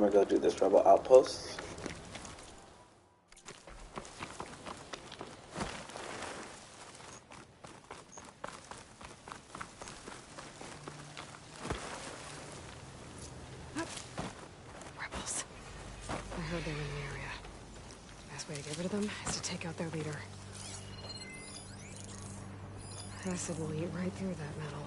I'm gonna go do this rebel outpost. Rebels. I heard they were in the area. Best way to get rid of them is to take out their leader. Acid will eat right through that metal.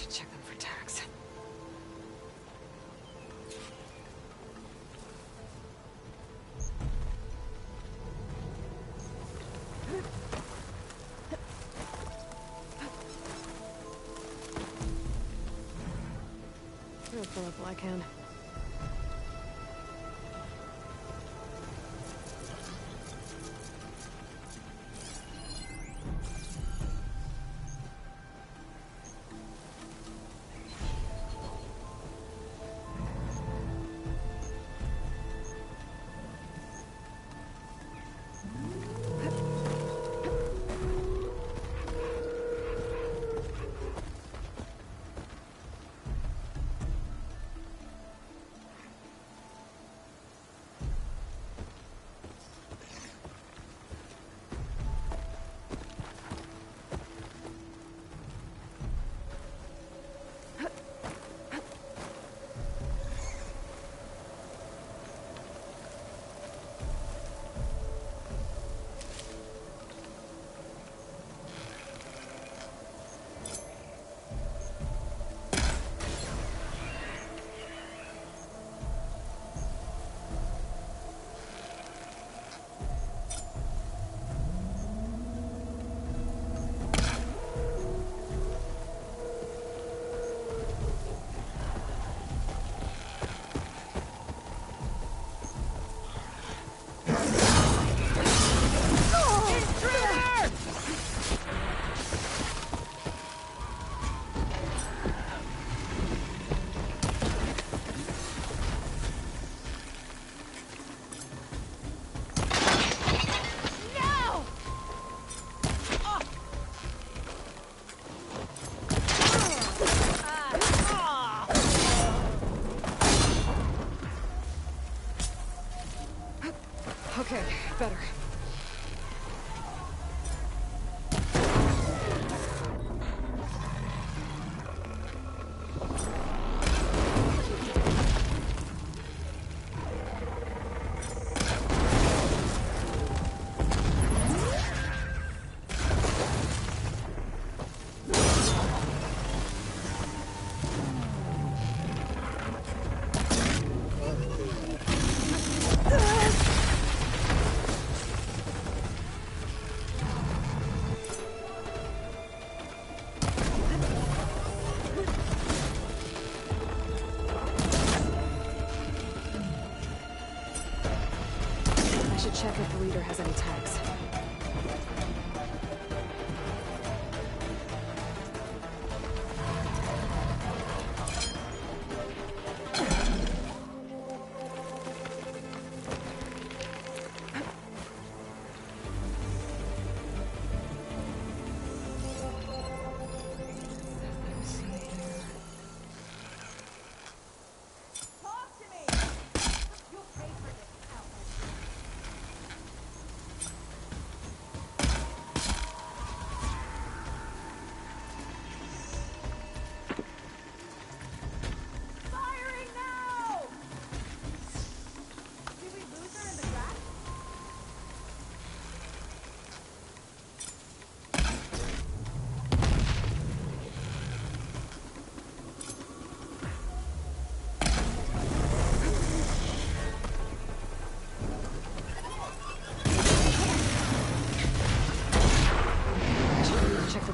Check them for tags. I'll fill up all I can. Okay, better. Check if the leader has any tags.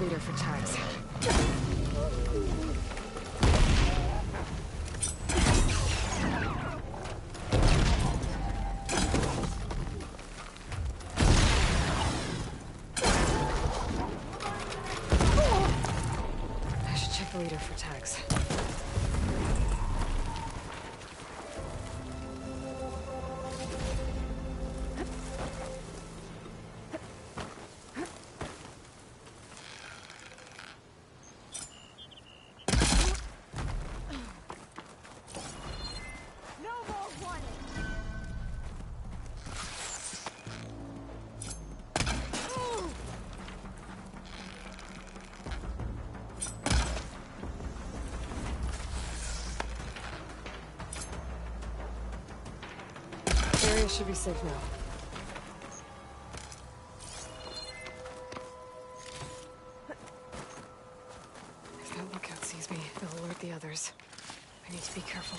the leader for tags. I should check the leader for tags. Area should be safe now. If that lookout sees me, they'll alert the others. I need to be careful.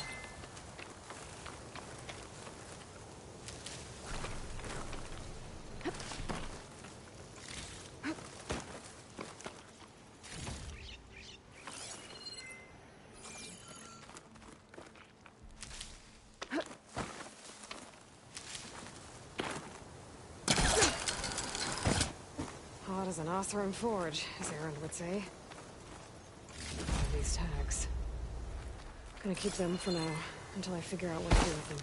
Hot as an Othram forge, as Aaron would say. These tags. Gonna keep them for now, until I figure out what to do with them.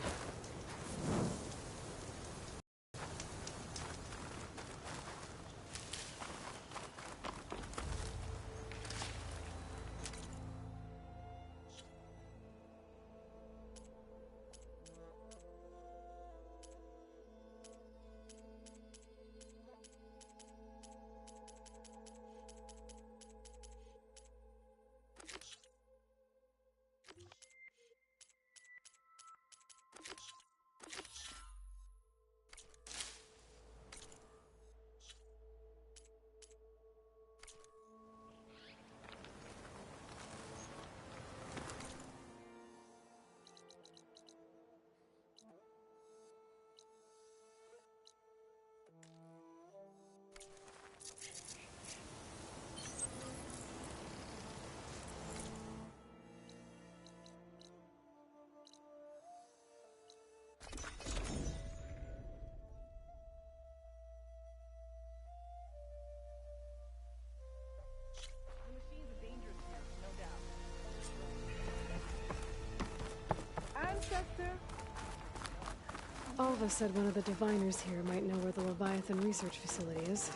Alva said one of the diviners here might know where the Leviathan research facility is.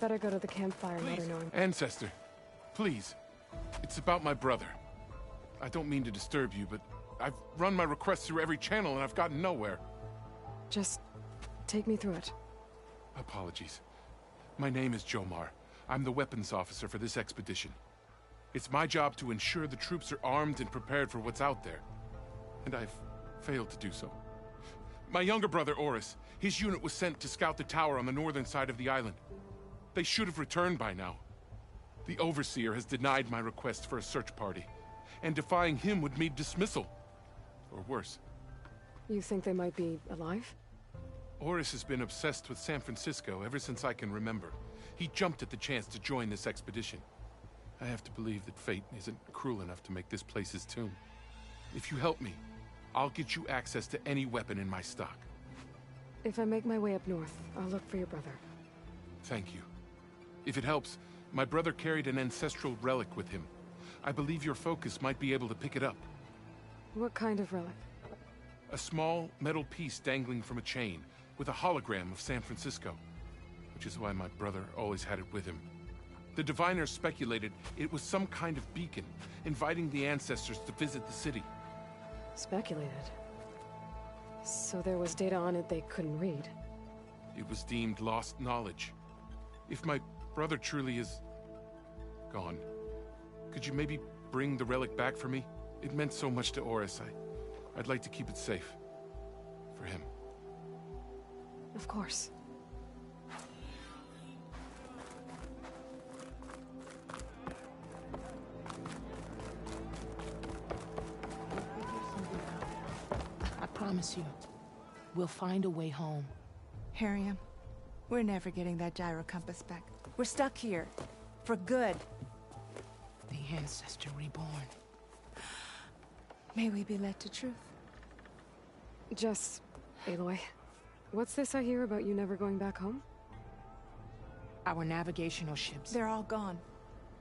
Better go to the campfire, let her know. Ancestor, please. It's about my brother. I don't mean to disturb you, but I've run my requests through every channel and I've gotten nowhere. Just take me through it. Apologies. My name is Jomar. I'm the weapons officer for this expedition. It's my job to ensure the troops are armed and prepared for what's out there. And I've failed to do so. My younger brother, Oris, his unit was sent to scout the tower on the northern side of the island. They should have returned by now. The Overseer has denied my request for a search party, and defying him would mean dismissal. Or worse. You think they might be alive? Oris has been obsessed with San Francisco ever since I can remember. He jumped at the chance to join this expedition. I have to believe that fate isn't cruel enough to make this place his tomb. If you help me, I'll get you access to any weapon in my stock. If I make my way up north, I'll look for your brother. Thank you. If it helps, my brother carried an ancestral relic with him. I believe your focus might be able to pick it up. What kind of relic? A small metal piece dangling from a chain, with a hologram of San Francisco. Which is why my brother always had it with him. The diviners speculated it was some kind of beacon, inviting the ancestors to visit the city. Speculated? So there was data on it they couldn't read? It was deemed lost knowledge. If my brother truly is gone, could you maybe bring the relic back for me? It meant so much to Oris. I'd like to keep it safe. For him. Of course. I promise you, we'll find a way home. Harriam, we're never getting that gyro compass back. We're stuck here. For good. The Ancestor reborn. May we be led to truth. Just, Aloy, what's this I hear about you never going back home? Our navigational ships. They're all gone.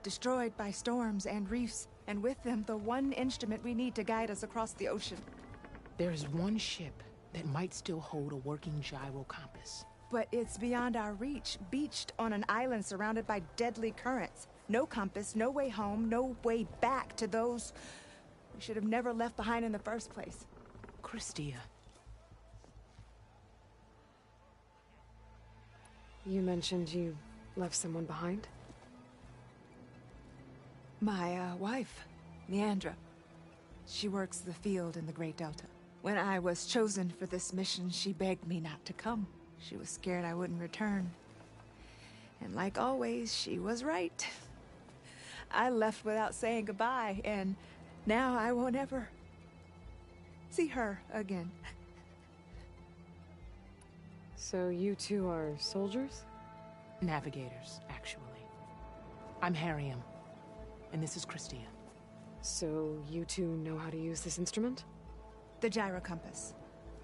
Destroyed by storms and reefs, and with them the one instrument we need to guide us across the ocean. There is one ship that might still hold a working gyro compass. But it's beyond our reach, beached on an island surrounded by deadly currents. No compass, no way home, no way back to those we should have never left behind in the first place. Christia. You mentioned you left someone behind? My wife, Leandra. She works the field in the Great Delta. When I was chosen for this mission, she begged me not to come. She was scared I wouldn't return. And like always, she was right. I left without saying goodbye, and now I won't ever see her again. So you two are soldiers? Navigators, actually. I'm Harriam, and this is Christia. So you two know how to use this instrument? The gyro compass.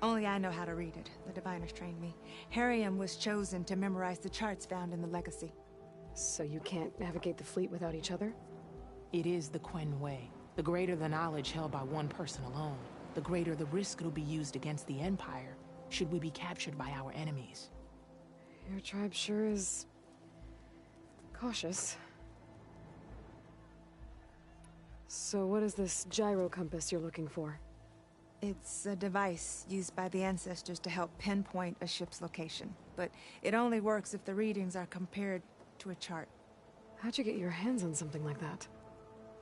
Only I know how to read it. The diviners trained me. Harriam was chosen to memorize the charts found in the Legacy. So you can't navigate the fleet without each other? It is the Quen Way. The greater the knowledge held by one person alone, the greater the risk it'll be used against the Empire, should we be captured by our enemies. Your tribe sure is cautious. So what is this gyro compass you're looking for? It's a device used by the ancestors to help pinpoint a ship's location. But it only works if the readings are compared to a chart. How'd you get your hands on something like that?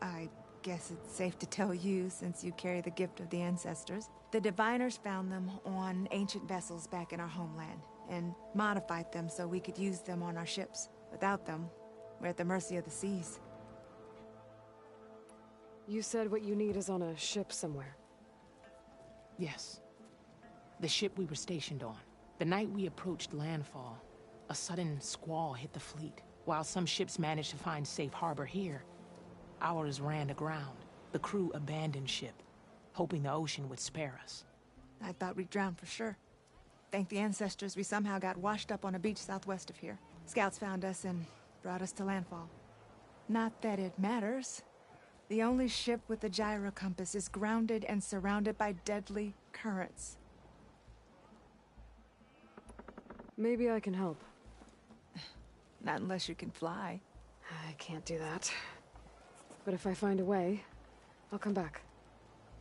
I guess it's safe to tell you, since you carry the gift of the ancestors. The diviners found them on ancient vessels back in our homeland, and modified them so we could use them on our ships. Without them, we're at the mercy of the seas. You said what you need is on a ship somewhere. Yes. The ship we were stationed on. The night we approached landfall, a sudden squall hit the fleet. While some ships managed to find safe harbor here, ours ran aground. The crew abandoned ship, hoping the ocean would spare us. I thought we'd drown for sure. Thank the ancestors we somehow got washed up on a beach southwest of here. Scouts found us and brought us to landfall. Not that it matters. The only ship with the gyro compass is grounded and surrounded by deadly currents. Maybe I can help. Not unless you can fly. I can't do that. But if I find a way, I'll come back.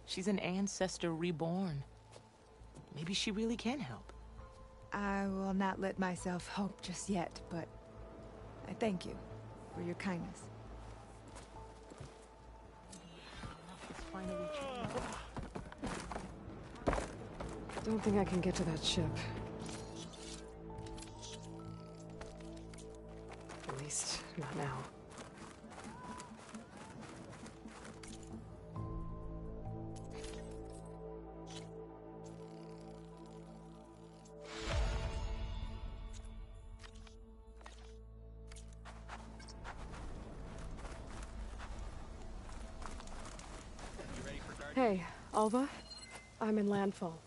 She's an ancestor reborn. Maybe she really can help. I will not let myself hope just yet, but I thank you for your kindness. It's finally true. Don't think I can get to that ship. At least, not now. Hey, Alva. I'm in landfall.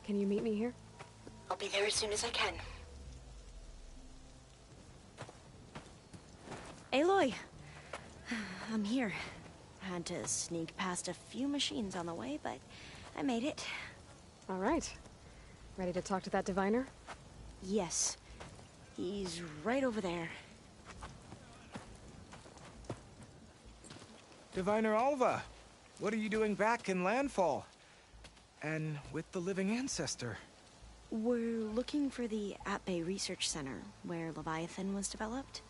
Can you meet me here? I'll be there as soon as I can. Aloy! I'm here. Had to sneak past a few machines on the way, but I made it. All right. Ready to talk to that diviner? Yes. He's right over there. Diviner Alva, what are you doing back in Landfall? And with the living ancestor? We're looking for the At-Bay Research Center, where Leviathan was developed.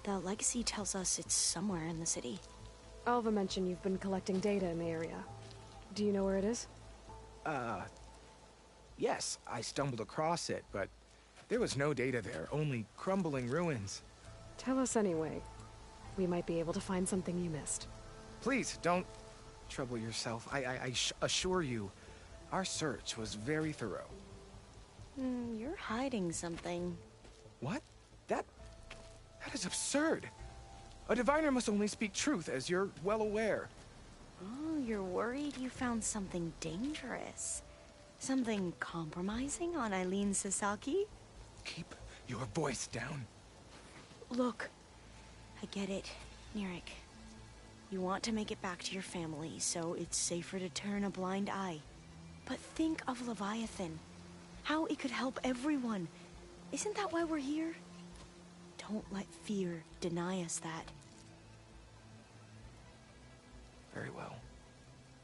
The Legacy tells us it's somewhere in the city. Alva mentioned you've been collecting data in the area. Do you know where it is? Yes, I stumbled across it, but there was no data there, only crumbling ruins. Tell us anyway. We might be able to find something you missed. Please, don't trouble yourself. I assure you, our search was very thorough. You're hiding something. What? That is absurd. A diviner must only speak truth, as you're well aware. Oh, you're worried you found something dangerous? Something compromising on Eileen Sasaki? Keep your voice down. Look, I get it, Nirek. You want to make it back to your family, so it's safer to turn a blind eye. But think of Leviathan. How it could help everyone. Isn't that why we're here? Don't let fear deny us that. Very well.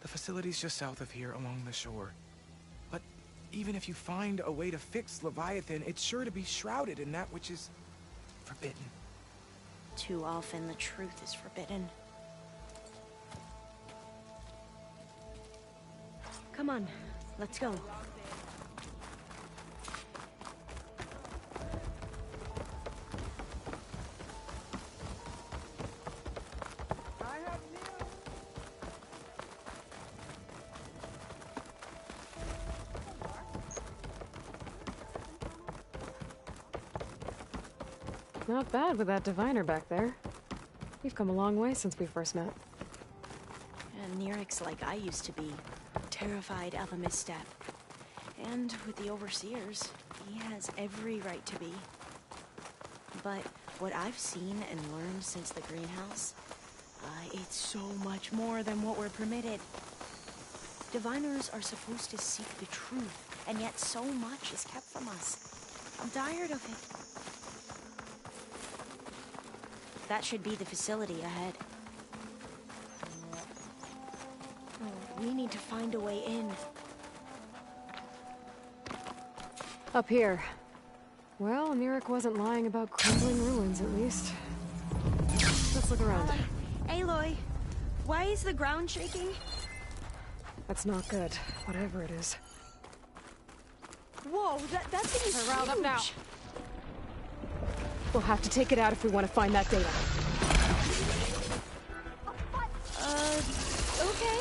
The facility's just south of here along the shore. But even if you find a way to fix Leviathan, it's sure to be shrouded in that which is forbidden. Too often the truth is forbidden. Come on, let's go. Not bad with that diviner back there. You've come a long way since we first met. And Nirek's like I used to be, terrified of a misstep. And with the overseers, he has every right to be. But what I've seen and learned since the greenhouse, it's so much more than what we're permitted. Diviners are supposed to seek the truth, and yet so much is kept from us. I'm tired of it. That should be the facility ahead. Oh, we need to find a way in. Up here. Well, Nirek wasn't lying about crumbling ruins, at least. Let's look around. Aloy, why is the ground shaking? That's not good, whatever it is. Whoa, that thing is We're riled up now. huge. We'll have to take it out if we want to find that data. Okay.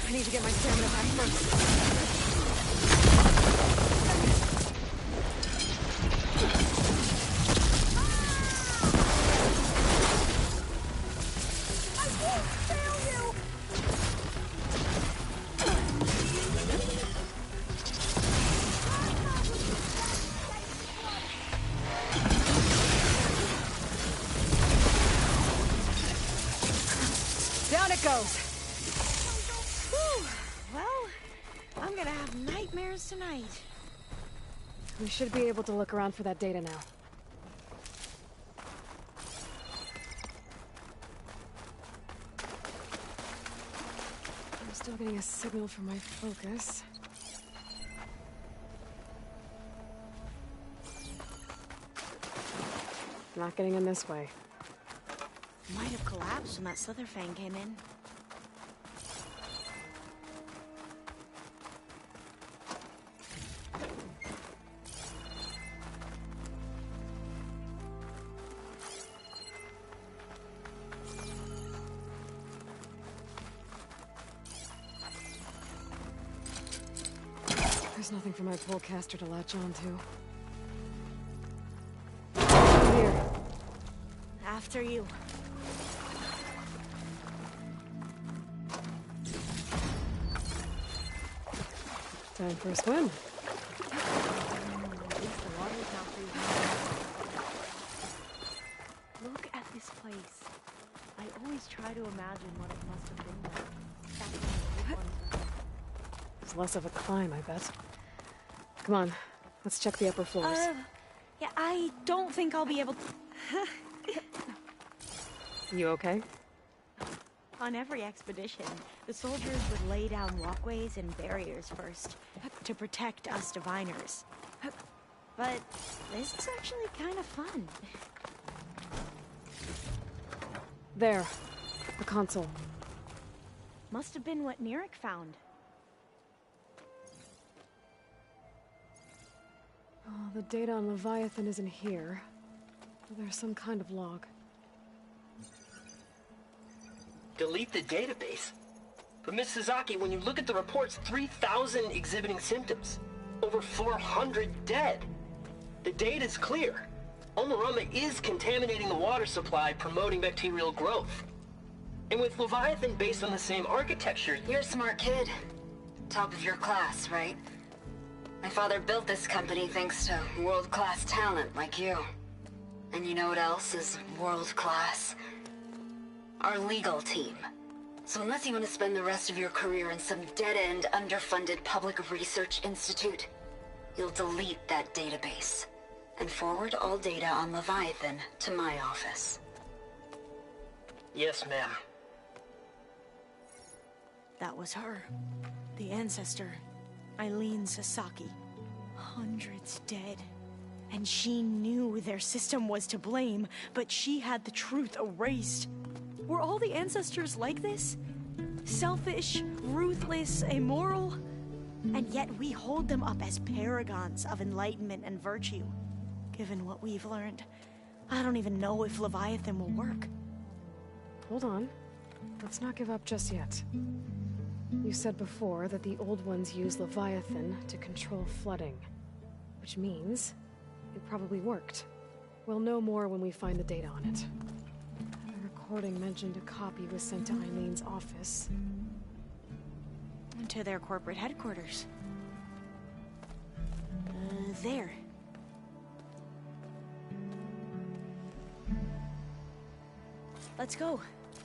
I need to get my stamina back first. Down it goes. Whew. Well, I'm gonna have nightmares. nightmares tonight. We should be able to look around for that data now. I'm still getting a signal from my focus. Not getting in this way. Might have collapsed when that Slitherfang came in. There's nothing for my polecaster to latch onto. Here. After you. Time for a swim. Look at this place. I always try to imagine what it must have been like. Back when the big ones were. It's less of a climb, I bet. Come on, let's check the upper floors. Yeah, I don't think I'll be able to. You okay? On every expedition, the soldiers would lay down walkways and barriers first to protect us diviners. But this is actually kind of fun. There. The console. Must have been what Neric found. Oh, the data on Leviathan isn't here. But there's some kind of log. Delete the database? But Miss Sasaki, when you look at the reports, 3,000 exhibiting symptoms. Over 400 dead. The data's clear. Omarama is contaminating the water supply, promoting bacterial growth. And with Leviathan based on the same architecture... You're a smart kid. Top of your class, right? My father built this company thanks to world-class talent like you. And you know what else is world-class? Our legal team. So unless you want to spend the rest of your career in some dead-end, underfunded public research institute, you'll delete that database and forward all data on Leviathan to my office. Yes, ma'am. That was her. The ancestor. Eileen Sasaki. Hundreds dead. And she knew their system was to blame, but she had the truth erased. Were all the ancestors like this? Selfish, ruthless, immoral? And yet we hold them up as paragons of enlightenment and virtue. Given what we've learned, I don't even know if Leviathan will work. Hold on. Let's not give up just yet. You said before that the old ones use Leviathan to control flooding. Which means it probably worked. We'll know more when we find the data on it. The recording mentioned a copy was sent to Eileen's office. To their corporate headquarters. There. Let's go.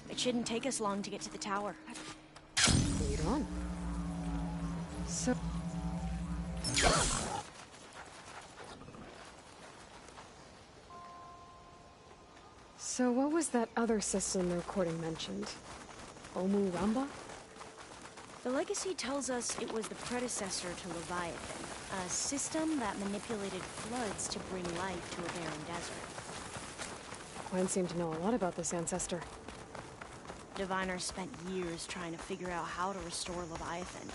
It shouldn't take us long to get to the tower. Lead on. So... So what was that other system the recording mentioned? Omu-Ramba? The legacy tells us it was the predecessor to Leviathan, a system that manipulated floods to bring life to a barren desert. Gwen seemed to know a lot about this ancestor. Diviners spent years trying to figure out how to restore Leviathan.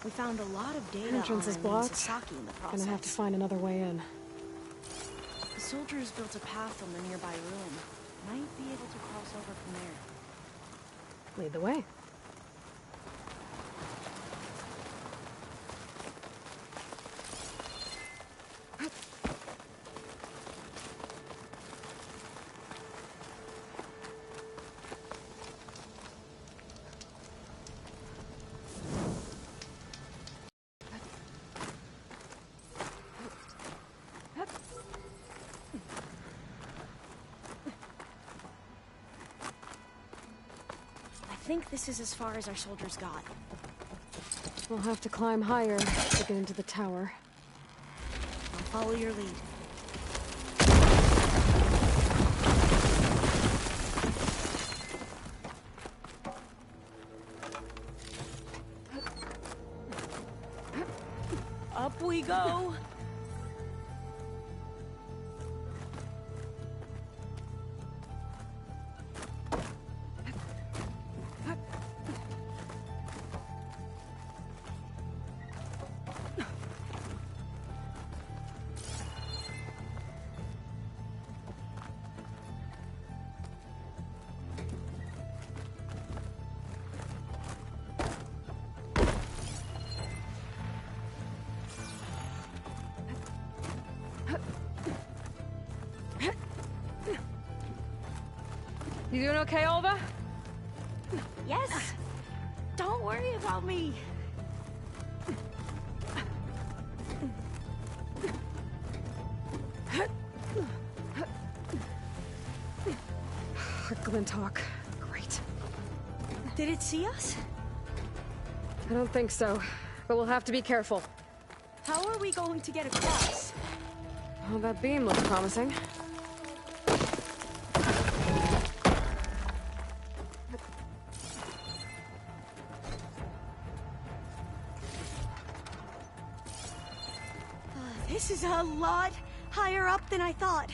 We found a lot of data Entrance is on blocked. Sasaki in the process. Gonna have to find another way in. The soldiers built a path from the nearby ruin. Might be able to cross over from there. Lead the way. I think this is as far as our soldiers got. We'll have to climb higher to get into the tower. I'll follow your lead. Up we go! You doing okay, Alva? Yes! Don't worry about me! Glinthawk. Great. Did it see us? I don't think so, but we'll have to be careful. How are we going to get across? Well, that beam looks promising. This is a lot higher up than I thought.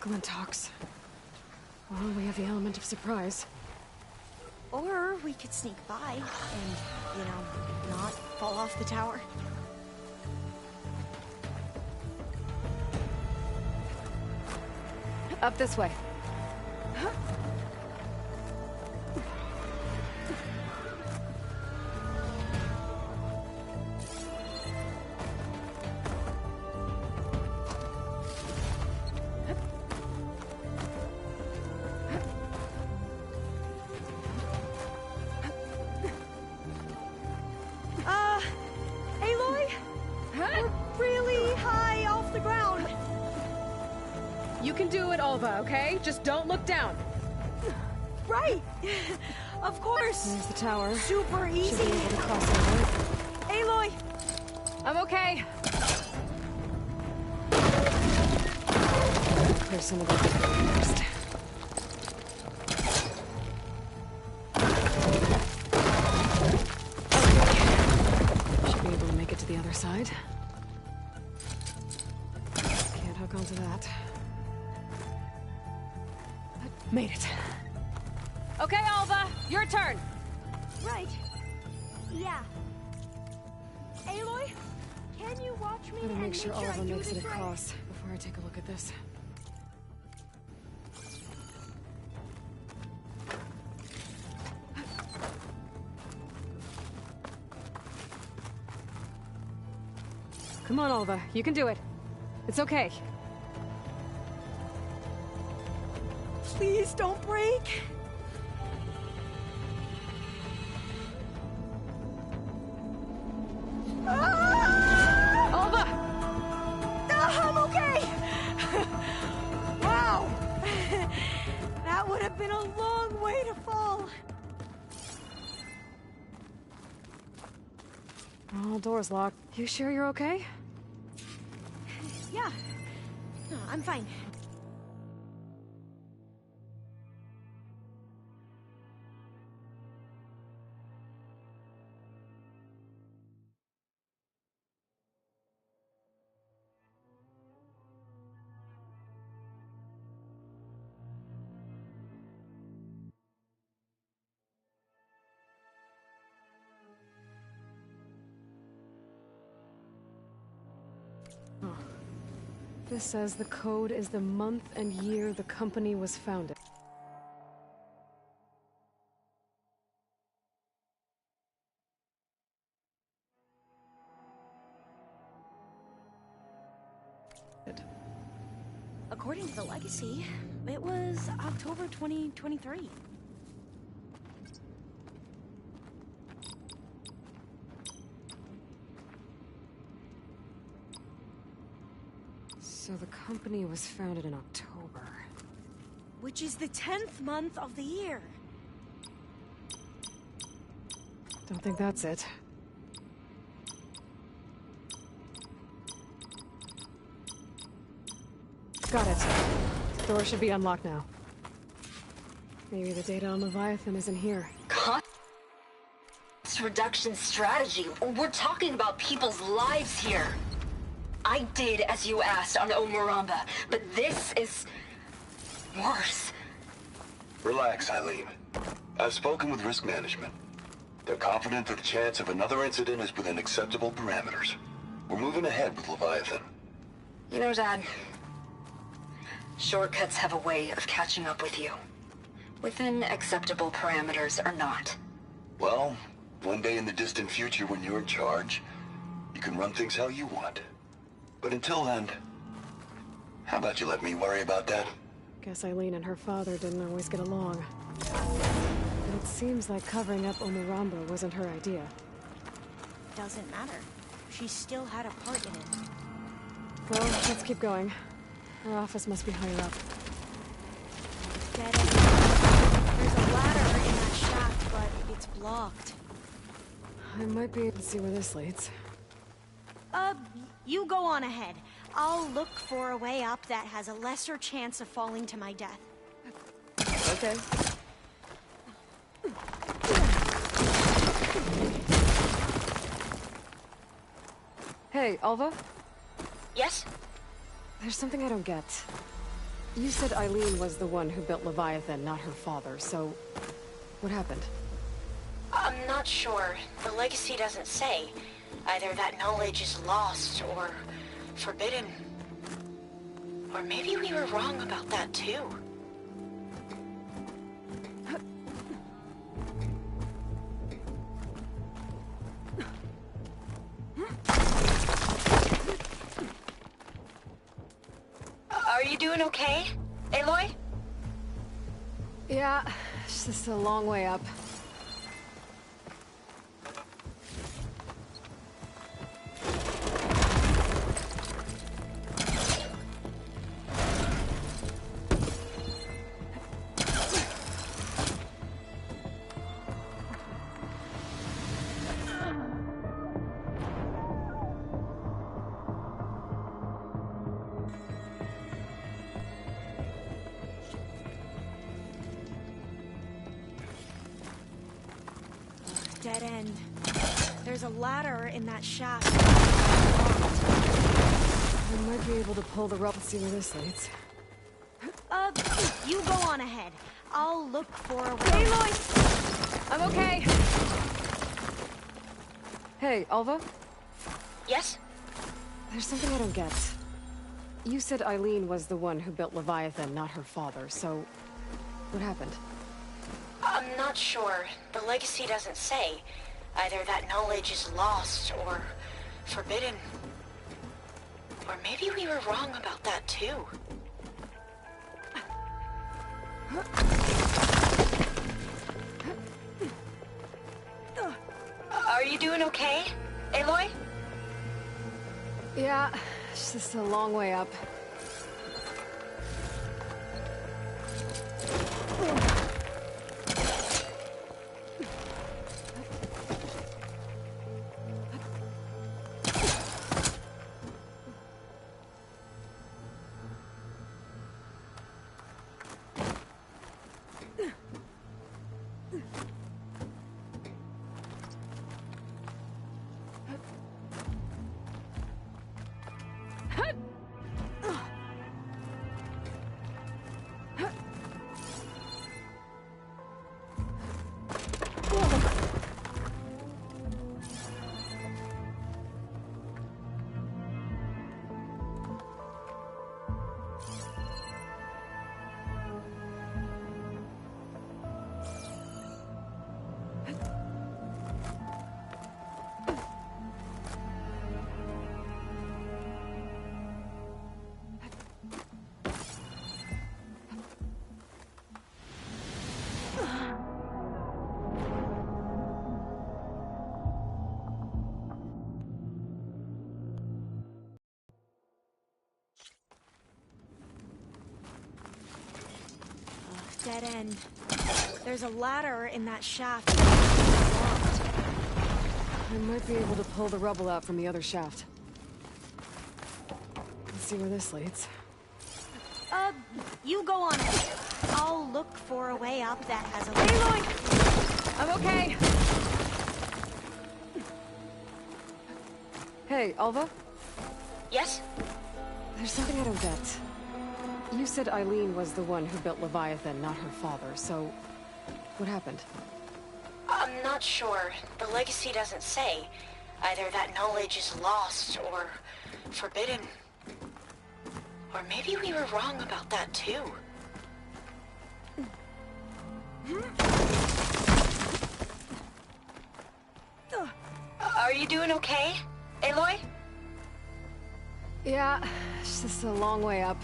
Glinthawks. Well, we have the element of surprise. Or we could sneak by and, not fall off the tower. Up this way. Aloy? We're really high off the ground. You can do it, Alva, okay? Just don't look down. Right! Of course! There's the tower. Super Should be easy! able to cross over. Aloy! I'm okay. Clear some of the first. Okay. Should be able to make it to the other side. Can't hook onto that. Made it. Okay, Alva, your turn. Right. Yeah. Aloy, can you watch me Gotta and make sure I Alva do makes it this right? across before I take a look at this. Come on, Alva. You can do it. It's okay. Please don't break. Alva! I'm okay! Wow! That would have been a long way to fall. Oh, door's locked. You sure you're okay? Yeah. No, I'm fine. This says the code is the month and year the company was founded. According to the legacy, it was October 2023. So the company was founded in October. Which is the 10th month of the year. Don't think that's it. Got it. The door should be unlocked now. Maybe the data on Leviathan isn't here. Cost reduction strategy. We're talking about people's lives here. I did as you asked on Omuramba, but this is worse. Relax, Eileen. I've spoken with risk management. They're confident that the chance of another incident is within acceptable parameters. We're moving ahead with Leviathan. You know, Dad, shortcuts have a way of catching up with you. Within acceptable parameters or not. Well, one day in the distant future when you're in charge, you can run things how you want. But until then, how about you let me worry about that? Guess Eileen and her father didn't always get along. But it seems like covering up Omuramba wasn't her idea. Doesn't matter. She still had a part in it. Well, let's keep going. Her office must be higher up. Dead end. There's a ladder in that shaft, but it's blocked. I might be able to see where this leads. You go on ahead. I'll look for a way up that has a lesser chance of falling to my death. Okay. Hey, Alva? Yes? There's something I don't get. You said Eileen was the one who built Leviathan, not her father, so... what happened? I'm not sure. The legacy doesn't say. Either that knowledge is lost or forbidden. Or maybe we were wrong about that too. Are you doing okay, Aloy? Yeah, it's just a long way up. Dead end. There's a ladder in that shaft. I might be able to pull the rope and see where this leads. You go on ahead. I'll look for a way. Aloy! I'm okay! Hey, Alva? Yes? There's something I don't get. You said Eileen was the one who built Leviathan, not her father, so... what happened? I'm not sure. The legacy doesn't say. Either that knowledge is lost or forbidden. Or maybe we were wrong about that too. Are you doing okay, Aloy? Yeah, it's just a long way up. dead end. There's a ladder in that shaft. I might be able to pull the rubble out from the other shaft. Let's see where this leads. You go on it. I'll look for a way up that has a... Aloy! I'm okay! Hey, Alva? Yes? There's something I don't get. You said Eileen was the one who built Leviathan, not her father, so... what happened? I'm not sure. The legacy doesn't say. Either that knowledge is lost or forbidden. Or maybe we were wrong about that too. Are you doing okay, Aloy? Yeah, it's just a long way up.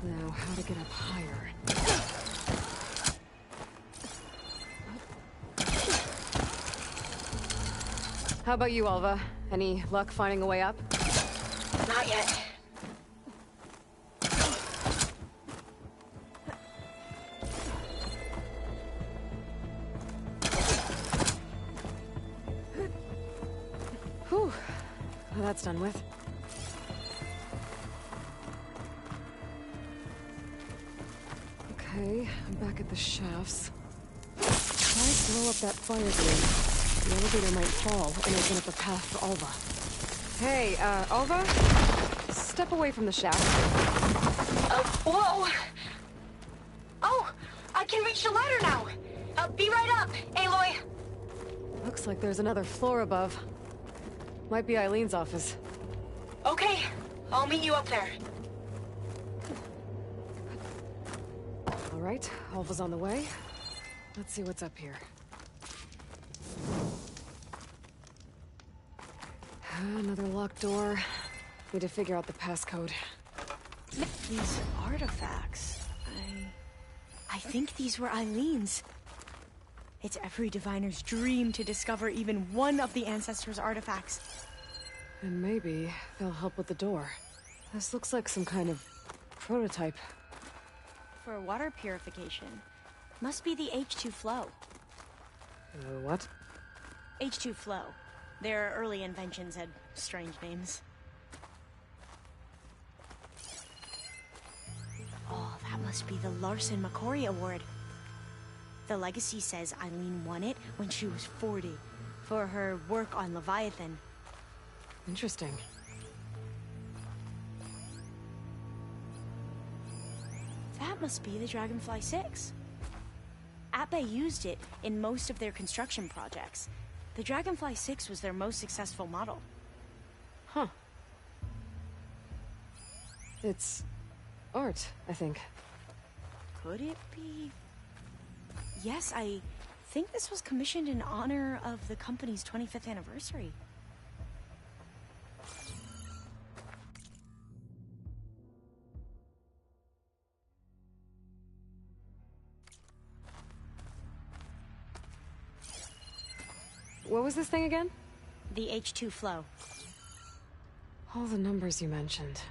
Now, how to get up higher? How about you, Alva? Any luck finding a way up? Not yet. Whew. Well, that's done with. Okay, I'm back at the shafts. Try to blow up that fire gate. The elevator might fall and open up a path for Alva. Hey, Alva? Step away from the shaft. Whoa! Oh, I can reach the ladder now. Be right up, Aloy. Looks like there's another floor above. Might be Eileen's office. Okay, I'll meet you up there. All right, Alva's on the way. Let's see what's up here. Another locked door. Need to figure out the passcode. These artifacts... I think these were Eileen's. It's every diviner's dream to discover even one of the ancestors' artifacts. And maybe they'll help with the door. This looks like some kind of prototype. For water purification. Must be the H2 flow. What? H2 flow. Their early inventions had strange names. Oh, that must be the Larson McCory Award. The legacy says Eileen won it when she was 40 for her work on Leviathan. Interesting. That must be the Dragonfly 6. Atbay used it in most of their construction projects. The Dragonfly 6 was their most successful model. Huh. It's art, I think. Could it be? Yes, I think this was commissioned in honor of the company's 25th anniversary. What was this thing again? The H2 flow. All the numbers you mentioned.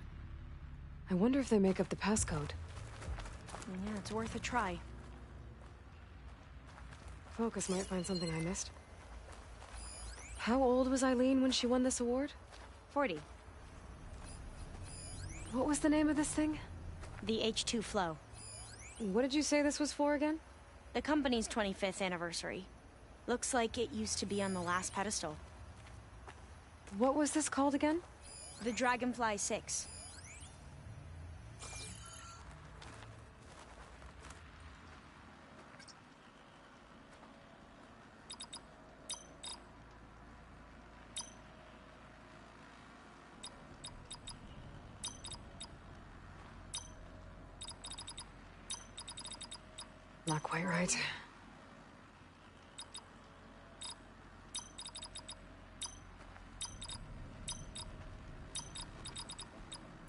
I wonder if they make up the passcode. Yeah, it's worth a try. Focus might find something I missed. How old was Eileen when she won this award? 40. What was the name of this thing? The H2 Flow. What did you say this was for again? The company's 25th anniversary. Looks like it used to be on the last pedestal. What was this called again? The Dragonfly 6. Not quite right.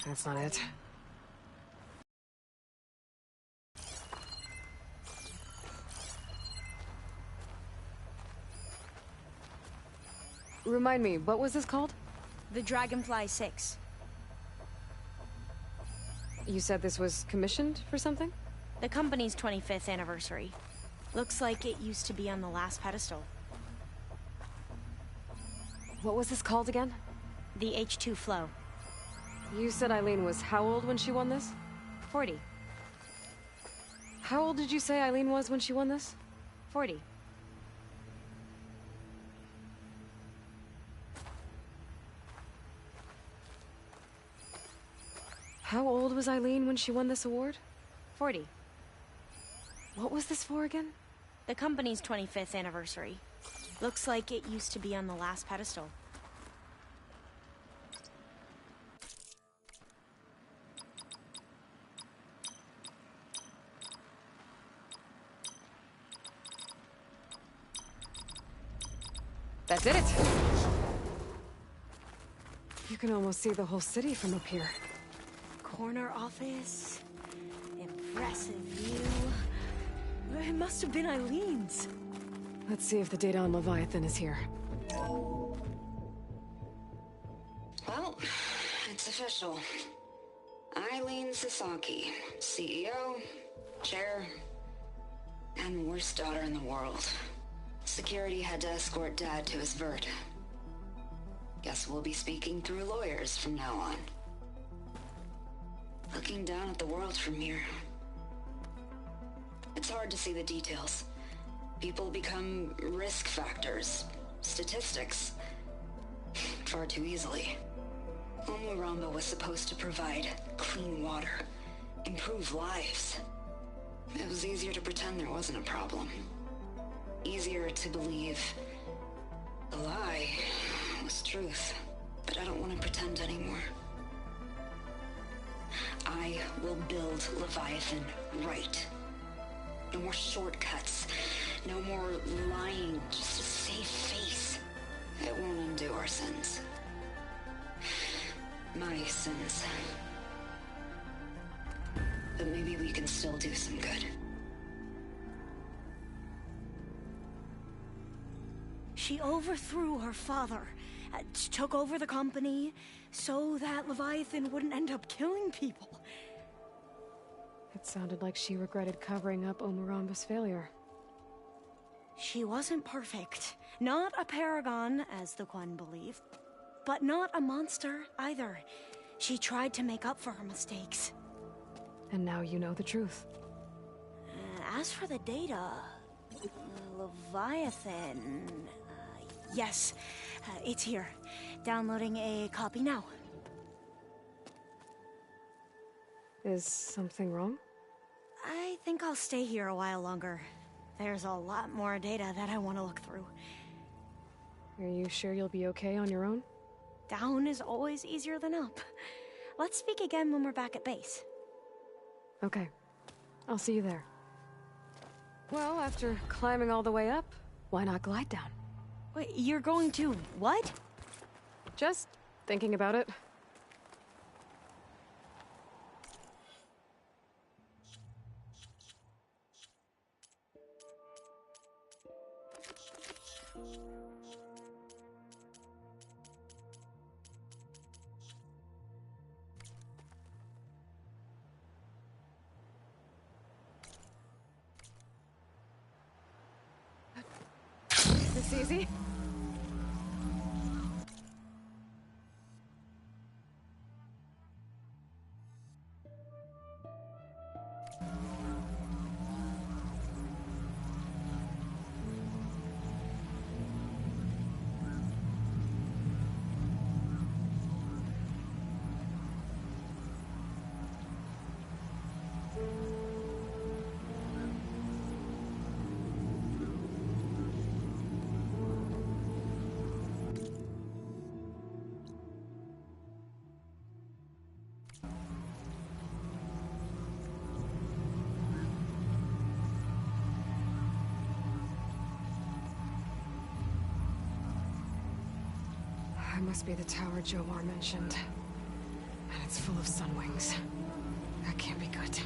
That's not it. Remind me, what was this called? The Dragonfly 6. You said this was commissioned for something? The company's 25th anniversary. Looks like it used to be on the last pedestal. What was this called again? The H2 Flow. You said Eileen was how old when she won this? 40. How old did you say Eileen was when she won this? 40. How old was Eileen when she won this award? 40. What was this for again? The company's 25th anniversary. Looks like it used to be on the last pedestal. That did it! You can almost see the whole city from up here. Corner office. Impressive view. It must have been Eileen's. Let's see if the data on Leviathan is here. Well, it's official. Eileen Sasaki, CEO, chair, and worst daughter in the world. Security had to escort Dad to his vert. Guess we'll be speaking through lawyers from now on. Looking down at the world from here. It's hard to see the details. People become risk factors, statistics, far too easily. Omuramba was supposed to provide clean water, improve lives. It was easier to pretend there wasn't a problem. Easier to believe the lie was truth. But I don't want to pretend anymore. I will build Leviathan right. No more shortcuts. No more lying just to save face. It won't undo our sins. My sins. But maybe we can still do some good. She overthrew her father, took over the company, so that Leviathan wouldn't end up killing people. It sounded like she regretted covering up Omuramba's failure. She wasn't perfect. Not a paragon, as the Quan believed. But not a monster, either. She tried to make up for her mistakes. And now you know the truth. As for the data... Leviathan... yes, it's here. Downloading a copy now. Is something wrong? I think I'll stay here a while longer. There's a lot more data that I want to look through. Are you sure you'll be okay on your own? Down is always easier than up. Let's speak again when we're back at base. Okay. I'll see you there. Well, after climbing all the way up, why not glide down? Wait, you're going to... what? Just thinking about it. this easy. It must be the tower Jomar mentioned. And it's full of sunwings. That can't be good.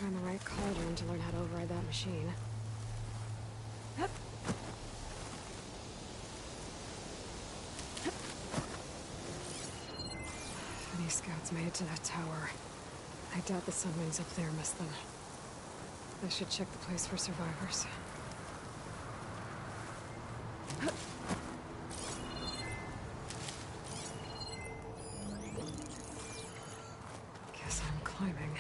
Find the right cauldron to learn how to override that machine. Any scouts made it to that tower. I doubt the sunwings up there missed them. I should check the place for survivors. Guess I'm climbing.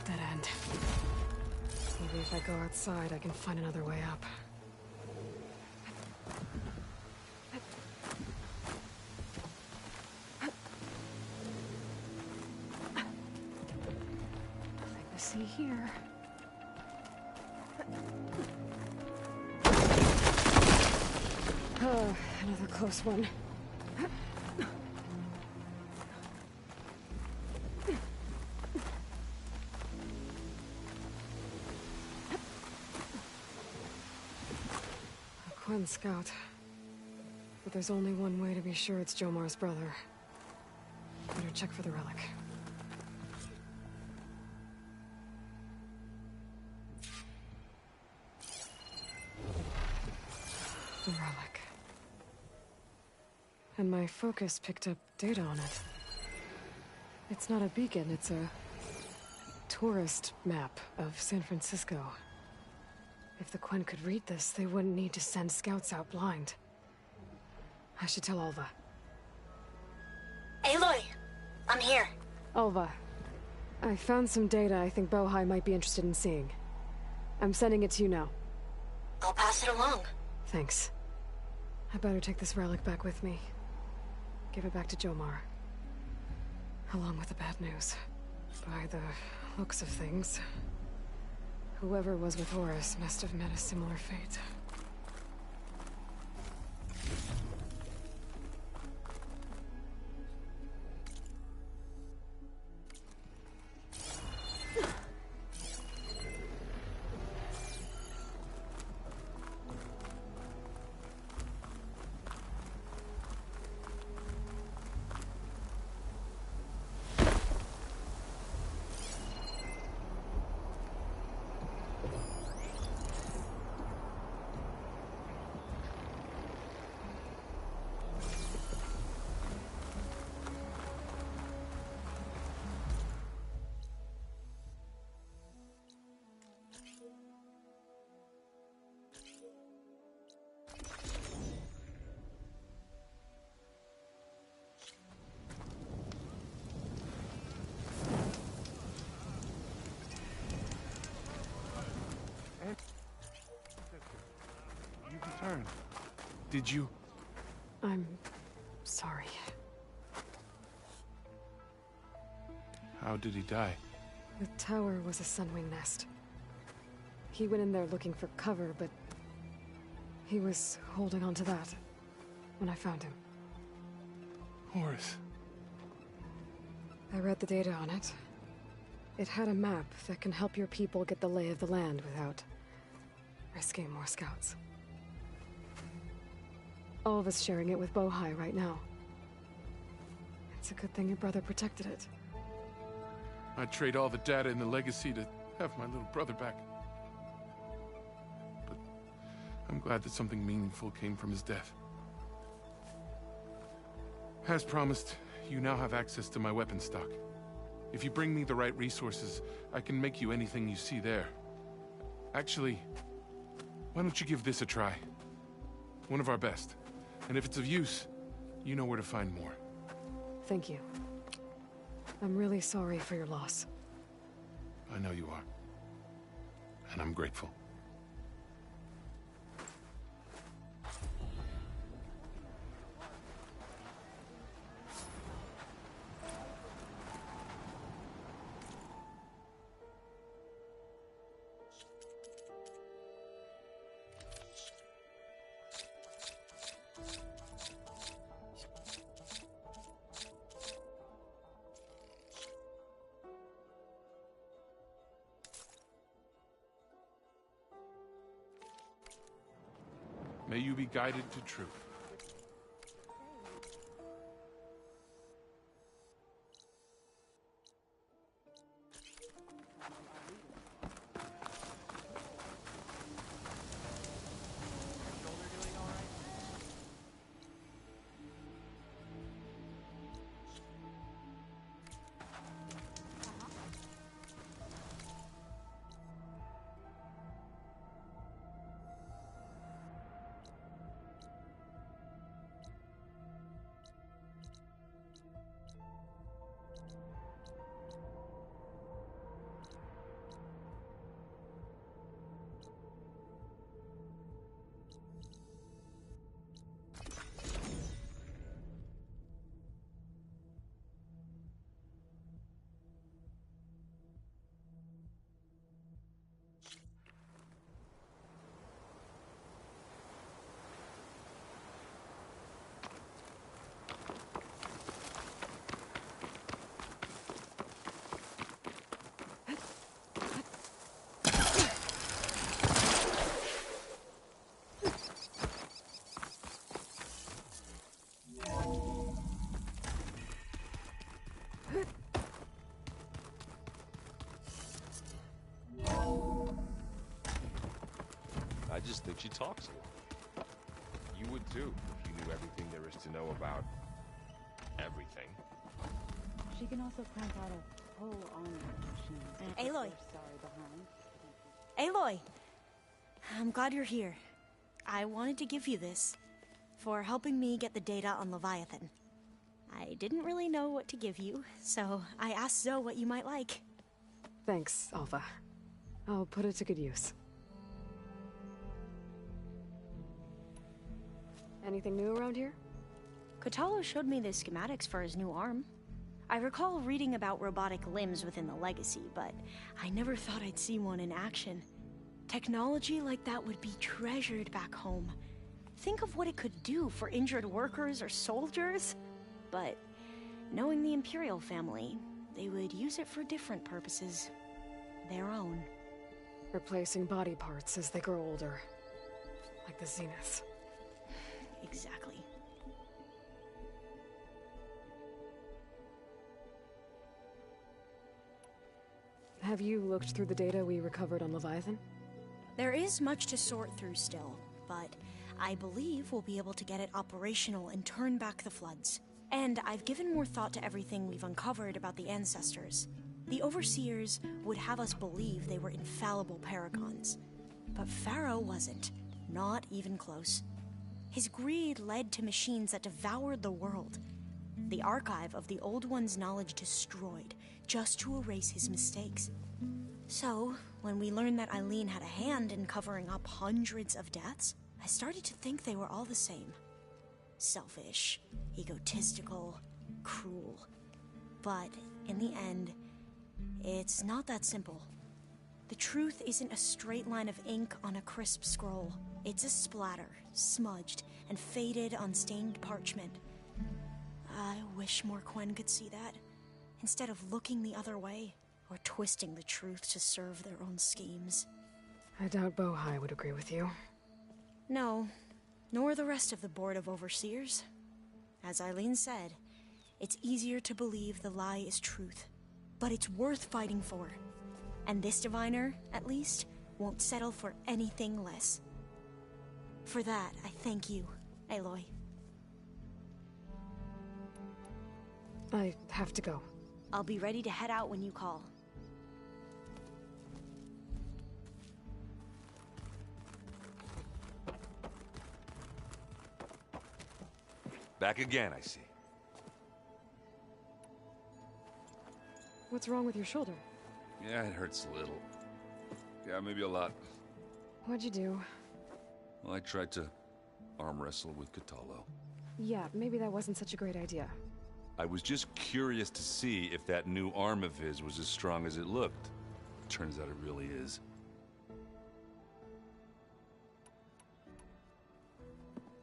Dead end. Maybe if I go outside, I can find another way up. Nothing to see here. Oh, another close one. One scout. But there's only one way to be sure it's Jomar's brother. Better check for the relic. The relic. And my focus picked up data on it. It's not a beacon, it's a tourist map of San Francisco. If the Quen could read this, they wouldn't need to send scouts out blind. I should tell Alva. Aloy! I'm here. Alva, I found some data I think Bohai might be interested in seeing. I'm sending it to you now. I'll pass it along. Thanks. I better take this relic back with me. Give it back to Jomar. Along with the bad news. By the looks of things, Whoever was with Horus must have met a similar fate. You returned. Did you? I'm sorry. How did he die? The tower was a sunwing nest. He went in there looking for cover, but he was holding on to that when I found him. Horus. I read the data on it. It had a map that can help your people get the lay of the land without risking more scouts. All of us sharing it with Bohai right now. It's a good thing your brother protected it. I'd trade all the data in the legacy to have my little brother back. But I'm glad that something meaningful came from his death. As promised, you now have access to my weapon stock. If you bring me the right resources, I can make you anything you see there. Actually, why don't you give this a try? One of our best. And if it's of use, you know where to find more. Thank you. I'm really sorry for your loss. I know you are. And I'm grateful. May you be guided to truth. I just think she talks. You would too, if you knew everything there is to know about everything. She can also crank out a whole army of machines. Aloy. Aloy! I'm glad you're here. I wanted to give you this for helping me get the data on Leviathan. I didn't really know what to give you, so I asked Zoe what you might like. Thanks, Alpha. I'll put it to good use. Anything new around here? Kotallo showed me the schematics for his new arm. I recall reading about robotic limbs within the Legacy, but I never thought I'd see one in action. Technology like that would be treasured back home. Think of what it could do for injured workers or soldiers. But knowing the Imperial family, they would use it for different purposes. Their own. Replacing body parts as they grow older. Like the Zeniths. Exactly. Have you looked through the data we recovered on Leviathan? There is much to sort through still, but I believe we'll be able to get it operational and turn back the floods. And I've given more thought to everything we've uncovered about the ancestors. The Overseers would have us believe they were infallible paragons. But Pharaoh wasn't. Not even close. His greed led to machines that devoured the world. The archive of the Old One's knowledge destroyed, just to erase his mistakes. So, when we learned that Eileen had a hand in covering up hundreds of deaths, I started to think they were all the same. Selfish, egotistical, cruel. But, in the end, it's not that simple. The truth isn't a straight line of ink on a crisp scroll. It's a splatter, smudged, and faded on stained parchment. I wish more Quen could see that, instead of looking the other way, or twisting the truth to serve their own schemes. I doubt Bohai would agree with you. No, nor the rest of the Board of Overseers. As Eileen said, it's easier to believe the lie is truth, but it's worth fighting for. And this diviner, at least, won't settle for anything less. For that, I thank you, Aloy. I have to go. I'll be ready to head out when you call. Back again, I see. What's wrong with your shoulder? Yeah, it hurts a little. Yeah, maybe a lot. What'd you do? Well, I tried to arm wrestle with Catalo. Yeah, maybe that wasn't such a great idea. I was just curious to see if that new arm of his was as strong as it looked. Turns out it really is.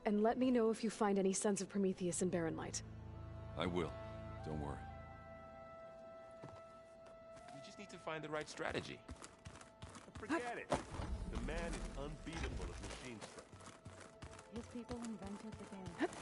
And let me know if you find any sense of Prometheus in Barren Light. I will. Don't worry. We just need to find the right strategy. Forget it. The man is unbeatable at machine strength. His people invented the dance.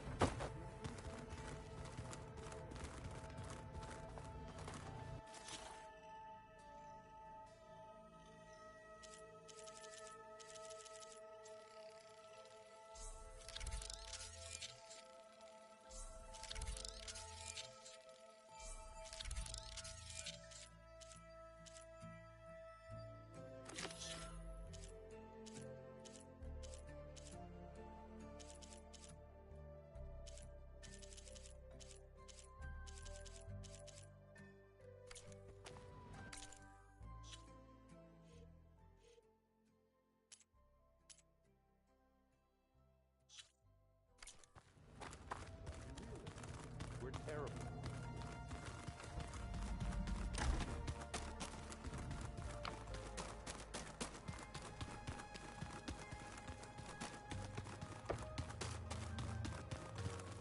We're terrible.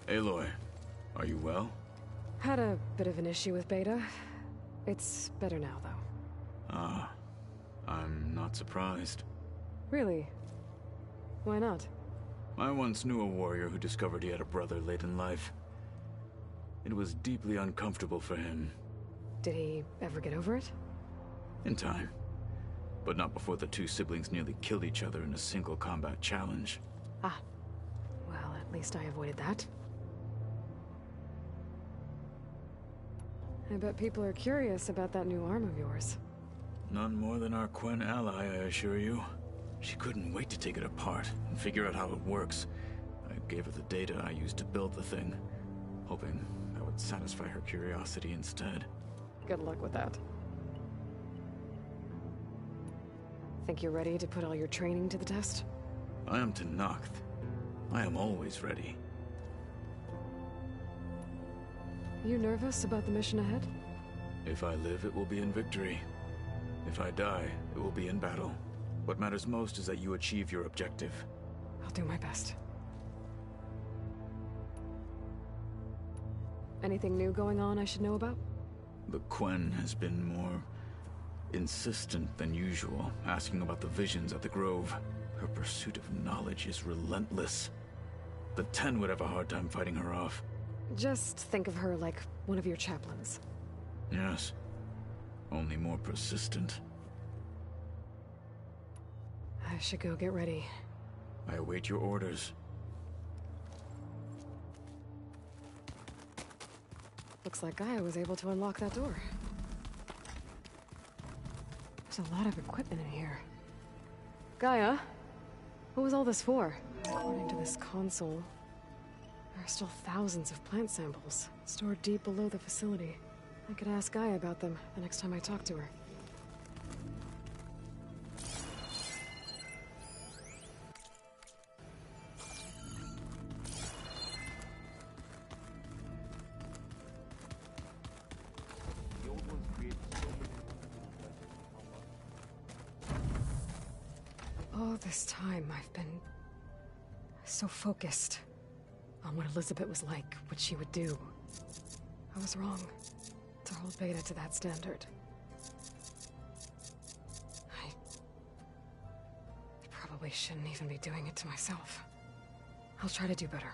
Aloy, are you well? Had a bit of an issue with Beta. It's better now, though. Ah, I'm not surprised. Really? Why not? I once knew a warrior who discovered he had a brother late in life. It was deeply uncomfortable for him. Did he ever get over it? In time. But not before the two siblings nearly killed each other in a single combat challenge. Ah. Well, at least I avoided that. I bet people are curious about that new arm of yours. None more than our Quen ally, I assure you. She couldn't wait to take it apart and figure out how it works. I gave her the data I used to build the thing, hoping that would satisfy her curiosity instead. Good luck with that. Think you're ready to put all your training to the test? I am Tenakth. I am always ready. You nervous about the mission ahead? If I live, it will be in victory. If I die, it will be in battle. What matters most is that you achieve your objective. I'll do my best. Anything new going on I should know about? The Quen has been more insistent than usual, asking about the visions at the Grove. Her pursuit of knowledge is relentless. The 10 would have a hard time fighting her off. Just think of her like one of your chaplains. Yes. Only more persistent. I should go get ready. I await your orders. Looks like Gaia was able to unlock that door. There's a lot of equipment in here. Gaia? What was all this for? According to this console, there are still thousands of plant samples stored deep below the facility. I could ask Gaia about them the next time I talk to her. The old ones created so many All this time, I've been so focused on what Elizabeth was like, what she would do. I was wrong to hold Beta to that standard. I probably shouldn't even be doing it to myself. I'll try to do better.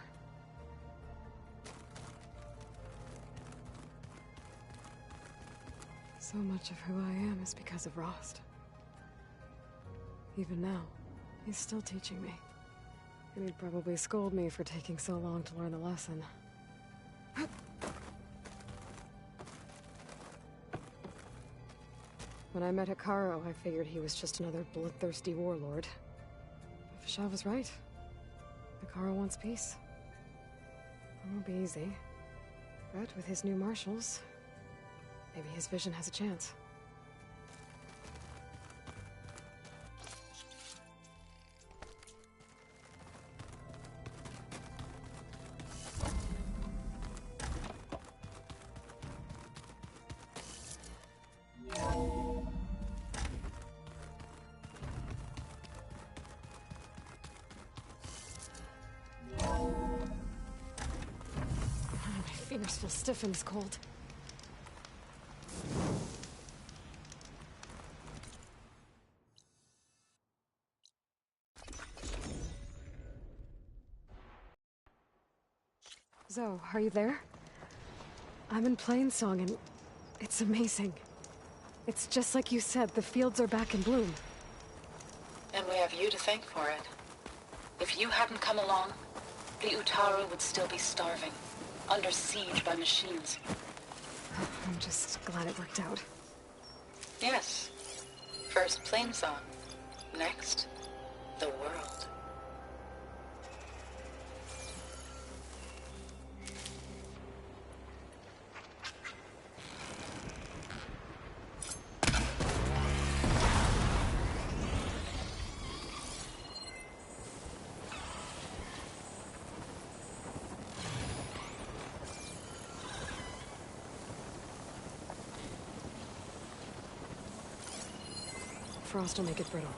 So much of who I am is because of Rost. Even now, he's still teaching me. And he'd probably scold me for taking so long to learn the lesson. When I met Hikaru, I figured he was just another bloodthirsty warlord. But Fasha was right. Hikaru wants peace. It won't be easy. But with his new marshals, maybe his vision has a chance. My fingers feel stiff in this cold. Zoe, are you there? I'm in Plainsong and it's amazing. It's just like you said, the fields are back in bloom. And we have you to thank for it. If you hadn't come along, the Utaru would still be starving, under siege by machines. I'm just glad it worked out. Yes. First Plainsong. Next, the world. Frost will make it brittle.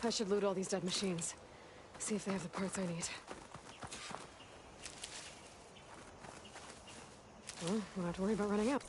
I should loot all these dead machines. See if they have the parts I need. Well, won't have to worry about running out.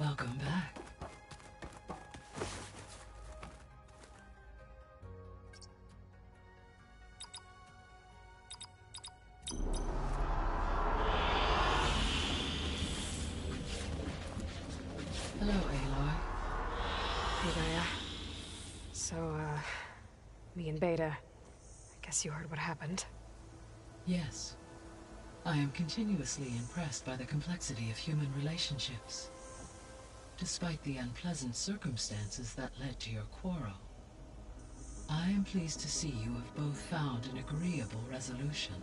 Welcome back. Hello, Aloy. Hey, Gaia. So, me and Beta, I guess you heard what happened. Yes. I am continuously impressed by the complexity of human relationships. Despite the unpleasant circumstances that led to your quarrel, I am pleased to see you have both found an agreeable resolution.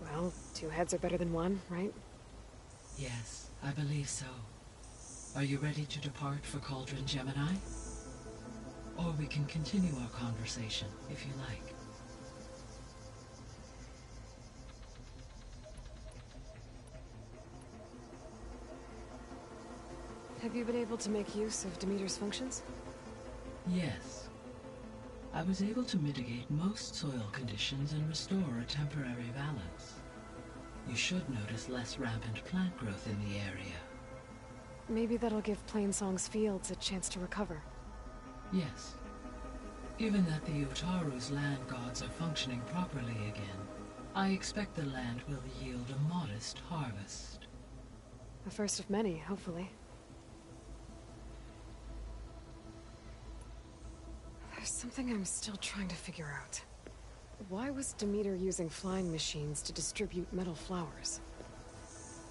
Well, two heads are better than one, right? Yes, I believe so. Are you ready to depart for Cauldron Gemini? Or we can continue our conversation, if you like. Have you been able to make use of Demeter's functions? Yes. I was able to mitigate most soil conditions and restore a temporary balance. You should notice less rampant plant growth in the area. Maybe that'll give Plainsong's fields a chance to recover. Yes. Given that the Utaru's land gods are functioning properly again, I expect the land will yield a modest harvest. The first of many, hopefully. There's something I'm still trying to figure out. Why was Demeter using flying machines to distribute metal flowers?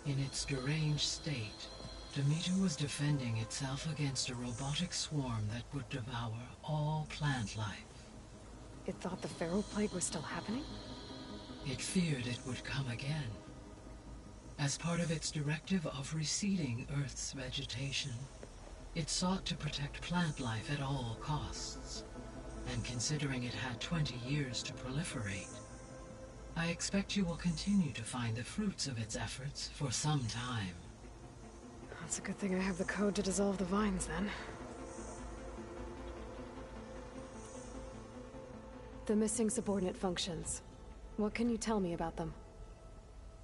In its deranged state, Demeter was defending itself against a robotic swarm that would devour all plant life. It thought the Pharaoh Plague was still happening? It feared it would come again. As part of its directive of reseeding Earth's vegetation, it sought to protect plant life at all costs. And considering it had 20 years to proliferate, I expect you will continue to find the fruits of its efforts for some time. That's a good thing I have the code to dissolve the vines, then. The missing subordinate functions. What can you tell me about them?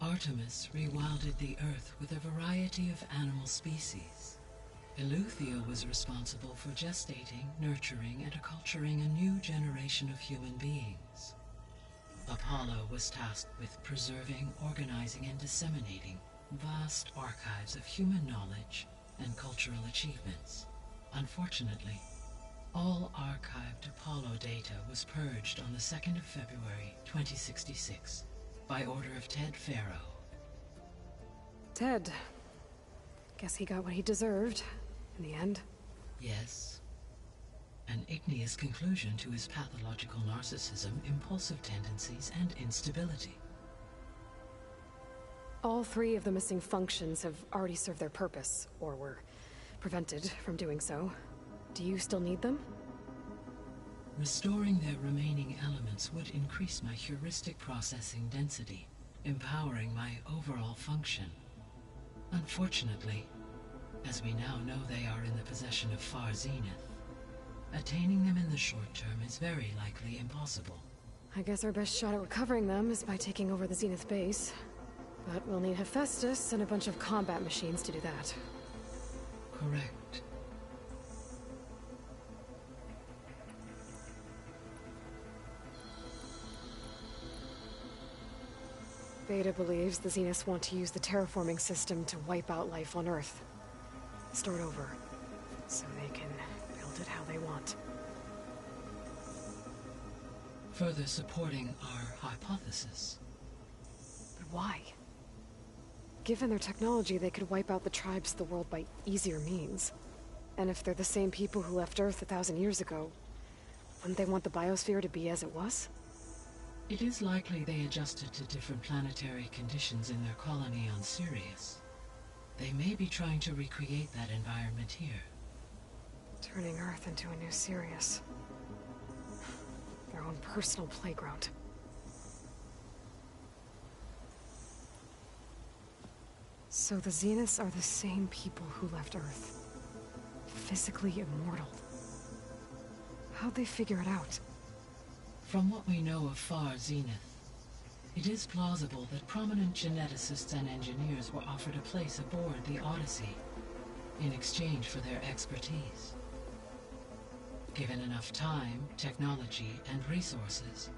Artemis rewilded the Earth with a variety of animal species. Eleuthia was responsible for gestating, nurturing, and acculturating a new generation of human beings. Apollo was tasked with preserving, organizing, and disseminating vast archives of human knowledge and cultural achievements. Unfortunately, all archived Apollo data was purged on the 2nd of February, 2066, by order of Ted Farrow. Ted. Guess he got what he deserved, in the end. Yes. An igneous conclusion to his pathological narcissism, impulsive tendencies, and instability. All 3 of the missing functions have already served their purpose, or were prevented from doing so. Do you still need them? Restoring their remaining elements would increase my heuristic processing density, empowering my overall function. Unfortunately, as we now know they are in the possession of Far Zenith, attaining them in the short term is very likely impossible. I guess our best shot at recovering them is by taking over the Zenith base. But we'll need Hephaestus and a bunch of combat machines to do that. Correct. Beta believes the Zeniths want to use the terraforming system to wipe out life on Earth. Start over, so they can build it how they want. Further supporting our hypothesis. But why? Given their technology, they could wipe out the tribes of the world by easier means. And if they're the same people who left Earth 1,000 years ago, wouldn't they want the biosphere to be as it was? It is likely they adjusted to different planetary conditions in their colony on Sirius. They may be trying to recreate that environment here. Turning Earth into a new Sirius. Their own personal playground. So the Zeniths are the same people who left Earth. Physically immortal. How'd they figure it out? From what we know of Far Zenith, it is plausible that prominent geneticists and engineers were offered a place aboard the Odyssey in exchange for their expertise. Given enough time, technology, and resources,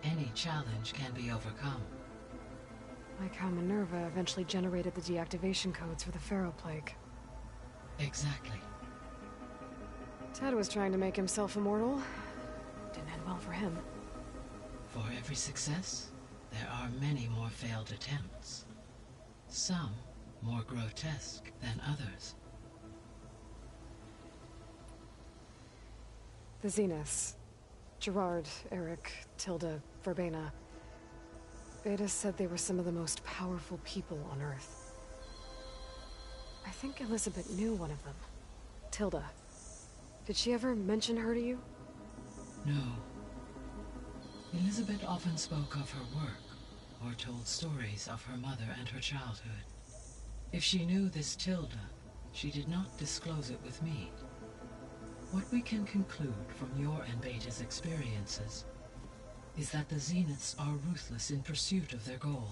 any challenge can be overcome. Like how Minerva eventually generated the deactivation codes for the Pharaoh Plague. Exactly. Ted was trying to make himself immortal. Didn't end well for him. For every success, there are many more failed attempts. Some more grotesque than others. The Zeniths. Gerard, Eric, Tilda, Verbena. Beta said they were some of the most powerful people on Earth. I think Elizabeth knew one of them. Tilda. Did she ever mention her to you? No. Elizabeth often spoke of her work, or told stories of her mother and her childhood. If she knew this Tilda, she did not disclose it with me. What we can conclude from your and Beta's experiences is that the Zeniths are ruthless in pursuit of their goal.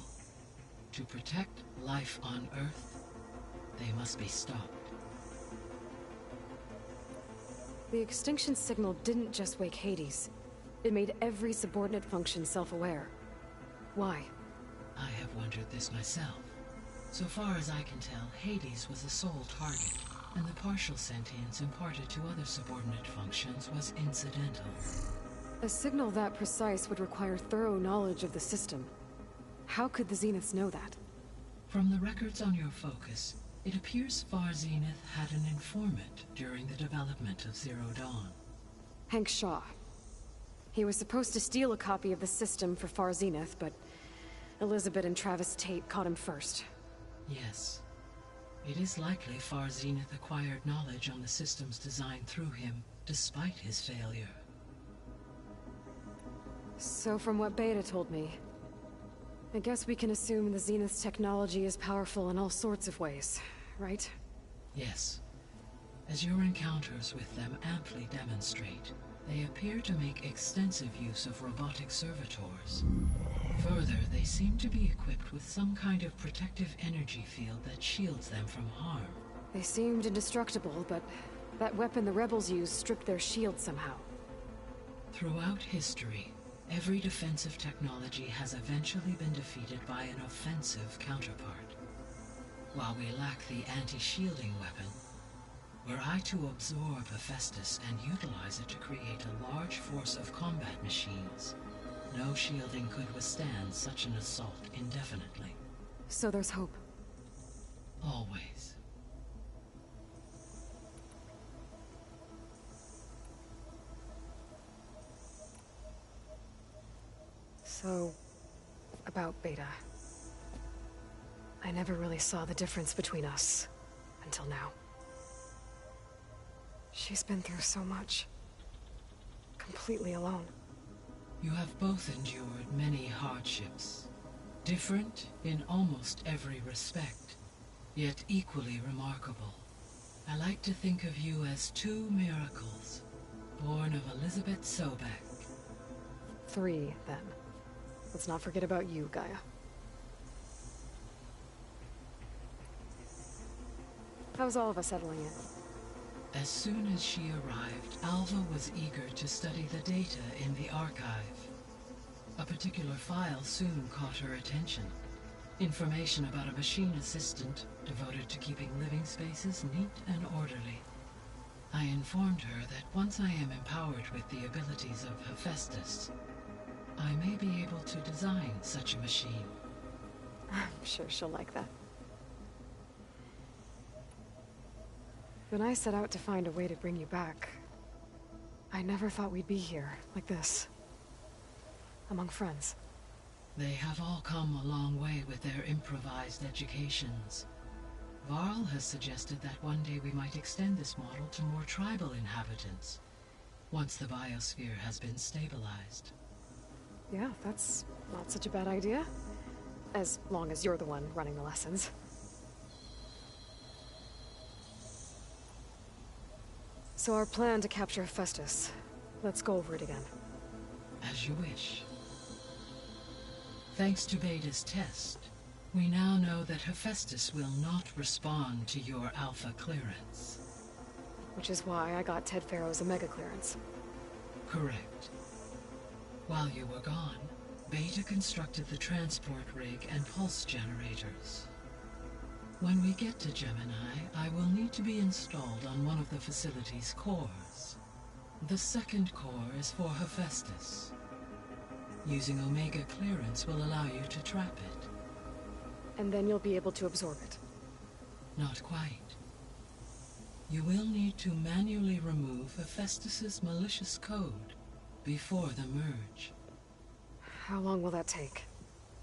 To protect life on Earth, they must be stopped. The extinction signal didn't just wake Hades. It made every subordinate function self-aware. Why? I have wondered this myself. So far as I can tell, Hades was the sole target, and the partial sentience imparted to other subordinate functions was incidental. A signal that precise would require thorough knowledge of the system. How could the Zeniths know that? From the records on your focus, it appears Far Zenith had an informant during the development of Zero Dawn. Hank Shaw. He was supposed to steal a copy of the system for Far Zenith, but Elizabeth and Travis Tate caught him first. Yes. It is likely Far Zenith acquired knowledge on the systems designed through him, despite his failure. So from what Beta told me, I guess we can assume the Zenith's technology is powerful in all sorts of ways, right? Yes. As your encounters with them amply demonstrate, they appear to make extensive use of robotic servitors. Further, they seem to be equipped with some kind of protective energy field that shields them from harm. They seemed indestructible, but that weapon the rebels used stripped their shield somehow. Throughout history, every defensive technology has eventually been defeated by an offensive counterpart. While we lack the anti-shielding weapon, were I to absorb Hephaestus and utilize it to create a large force of combat machines, no shielding could withstand such an assault indefinitely. So there's hope. Always. So, about Beta. I never really saw the difference between us, until now. She's been through so much. Completely alone. You have both endured many hardships. Different in almost every respect, yet equally remarkable. I like to think of you as two miracles, born of Elizabeth Sobek. 3, then. Let's not forget about you, Gaia. How's all of us settling in? As soon as she arrived, Alva was eager to study the data in the archive. A particular file soon caught her attention. Information about a machine assistant devoted to keeping living spaces neat and orderly. I informed her that once I am empowered with the abilities of Hephaestus, I may be able to design such a machine. I'm sure she'll like that. When I set out to find a way to bring you back, I never thought we'd be here, like this. Among friends. They have all come a long way with their improvised educations. Varl has suggested that one day we might extend this model to more tribal inhabitants, once the biosphere has been stabilized. Yeah, that's not such a bad idea. As long as you're the one running the lessons. So our plan to capture Hephaestus. Let's go over it again. As you wish. Thanks to Beta's test, we now know that Hephaestus will not respond to your alpha clearance. Which is why I got Ted Farrow's Omega clearance. Correct. While you were gone, Beta constructed the transport rig and pulse generators. When we get to Gemini, I will need to be installed on one of the facility's cores. The second core is for Hephaestus. Using Omega clearance will allow you to trap it. And then you'll be able to absorb it. Not quite. You will need to manually remove Hephaestus's malicious code before the merge. How long will that take?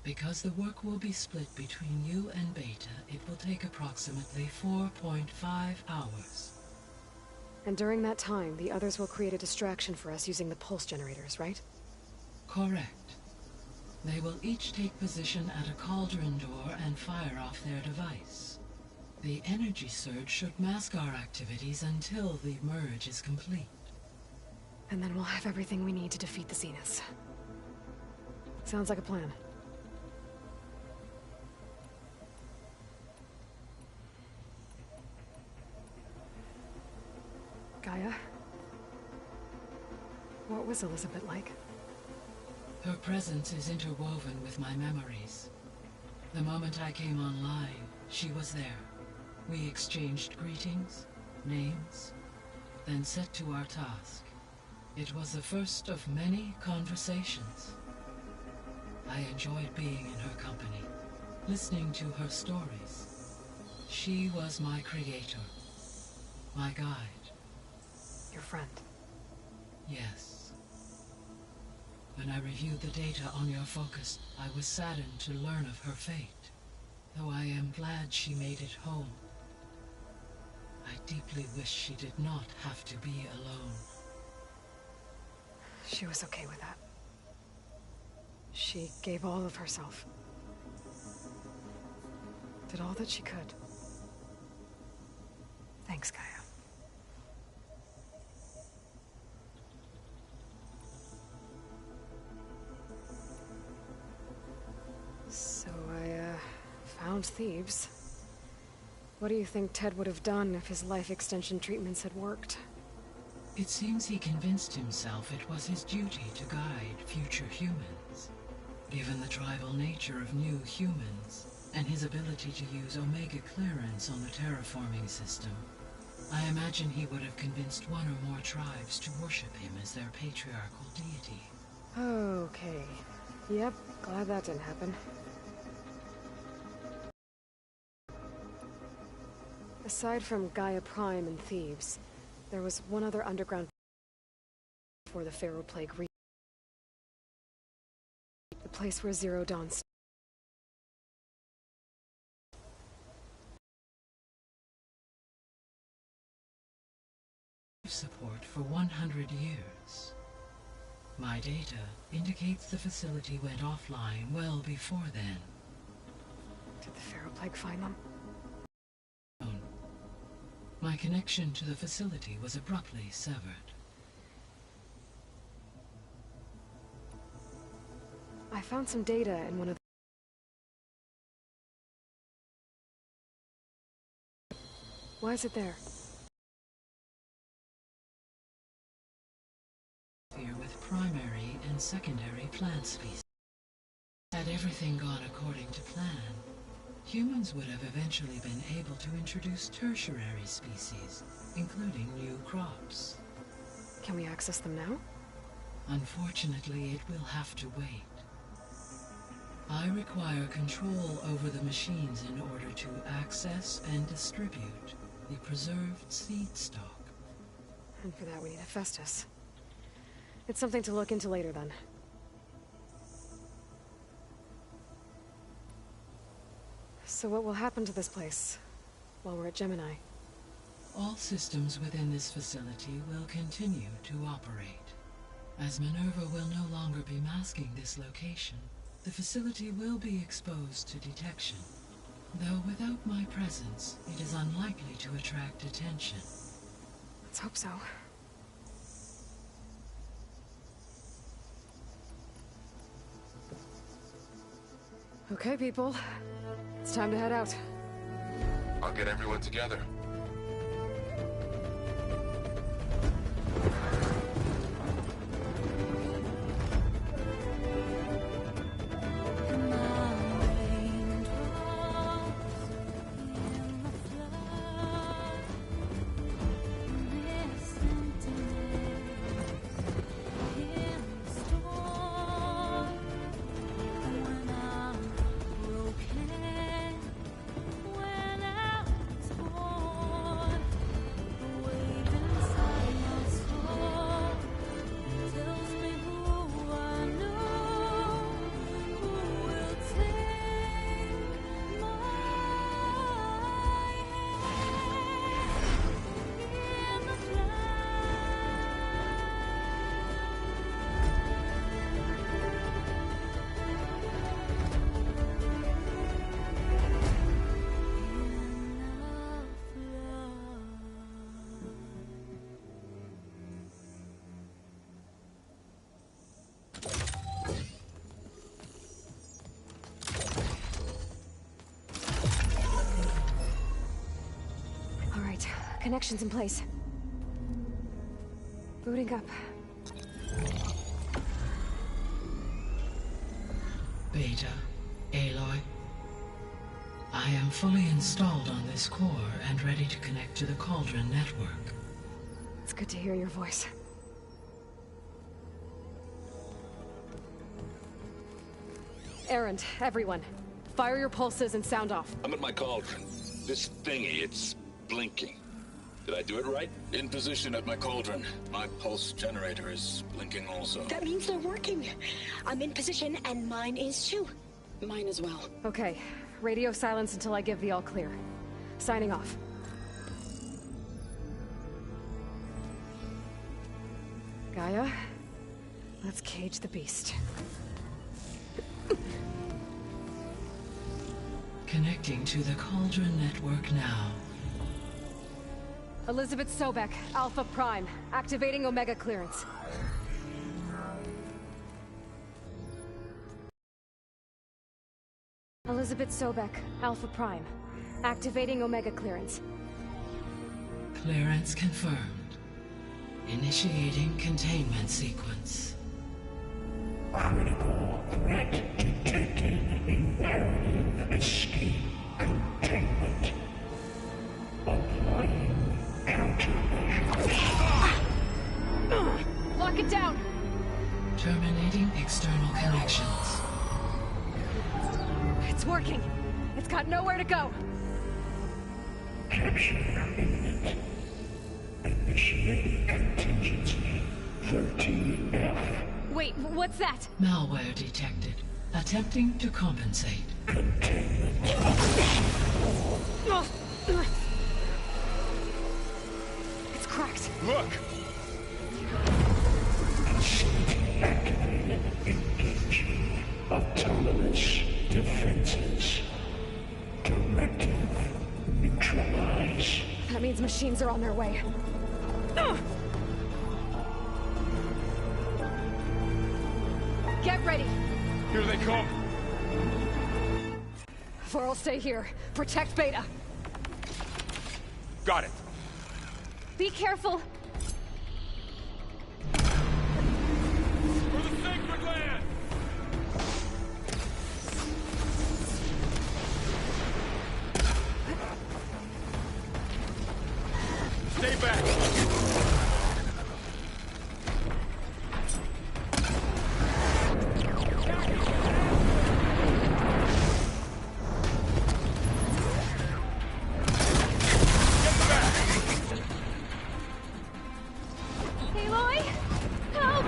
Because the work will be split between you and Beta, it will take approximately 4.5 hours. And during that time, the others will create a distraction for us using the pulse generators, right? Correct. They will each take position at a cauldron door and fire off their device. The energy surge should mask our activities until the merge is complete. And then we'll have everything we need to defeat the Zeniths. Sounds like a plan. Gaia? What was Elizabeth like? Her presence is interwoven with my memories. The moment I came online, she was there. We exchanged greetings, names, then set to our task. It was the first of many conversations. I enjoyed being in her company, listening to her stories. She was my creator, my guide. Your friend? Yes. When I reviewed the data on your focus, I was saddened to learn of her fate, though I am glad she made it home. I deeply wish she did not have to be alone. She was okay with that. She gave all of herself. Did all that she could. Thanks, Gaia. found Thebes. What do you think Ted would have done if his life extension treatments had worked? It seems he convinced himself it was his duty to guide future humans. Given the tribal nature of new humans, and his ability to use Omega clearance on the terraforming system, I imagine he would have convinced one or more tribes to worship him as their patriarchal deity. Okay. Yep, glad that didn't happen. Aside from Gaia Prime and Thebes, there was one other underground before the Pharaoh Plague the place where Zero Dawn support for 100 years. My data indicates the facility went offline well before then. Did the Pharaoh Plague find them? My connection to the facility was abruptly severed. I found some data in one of the... Why is it there? Here with primary and secondary plant species. Had everything gone according to plan, humans would have eventually been able to introduce tertiary species, including new crops. Can we access them now? Unfortunately, it will have to wait. I require control over the machines in order to access and distribute the preserved seed stock. And for that we need a Festus. It's something to look into later then. So what will happen to this place while we're at Gemini? All systems within this facility will continue to operate. As Minerva will no longer be masking this location, the facility will be exposed to detection. Though without my presence, it is unlikely to attract attention. Let's hope so. Okay, people. It's time to head out. I'll get everyone together. Connections in place. Booting up. Beta, Aloy. I am fully installed on this core and ready to connect to the Cauldron network. It's good to hear your voice. Errand, everyone. Fire your pulses and sound off. I'm at my cauldron. This thingy, it's blinking. Did I do it right? In position at my cauldron. My pulse generator is blinking also. That means they're working. I'm in position, and mine is too. Mine as well. Okay. Radio silence until I give the all clear. Signing off. Gaia, let's cage the beast. Connecting to the Cauldron network now. Elizabeth Sobek, Alpha Prime, activating Omega clearance. Elizabeth Elizabeth Sobek, Alpha Prime. Activating Omega clearance. Clearance confirmed. Initiating containment sequence. Critical threat detected. Imperative escape containment. Applying countermeasures. Lock it down! Terminating external connections. It's working. It's got nowhere to go. Capture imminent. Initiating contingency 13F. Wait, what's that? Malware detected. Attempting to compensate. Containment. It's cracked. Look! Facility activated. Engaging autonomous defenses. Directive. Neutralize. That means machines are on their way. Get ready! Here they come! Vor'll stay here. Protect Beta. Got it. Be careful! For the sacred land! Stay back! Aloy! Help!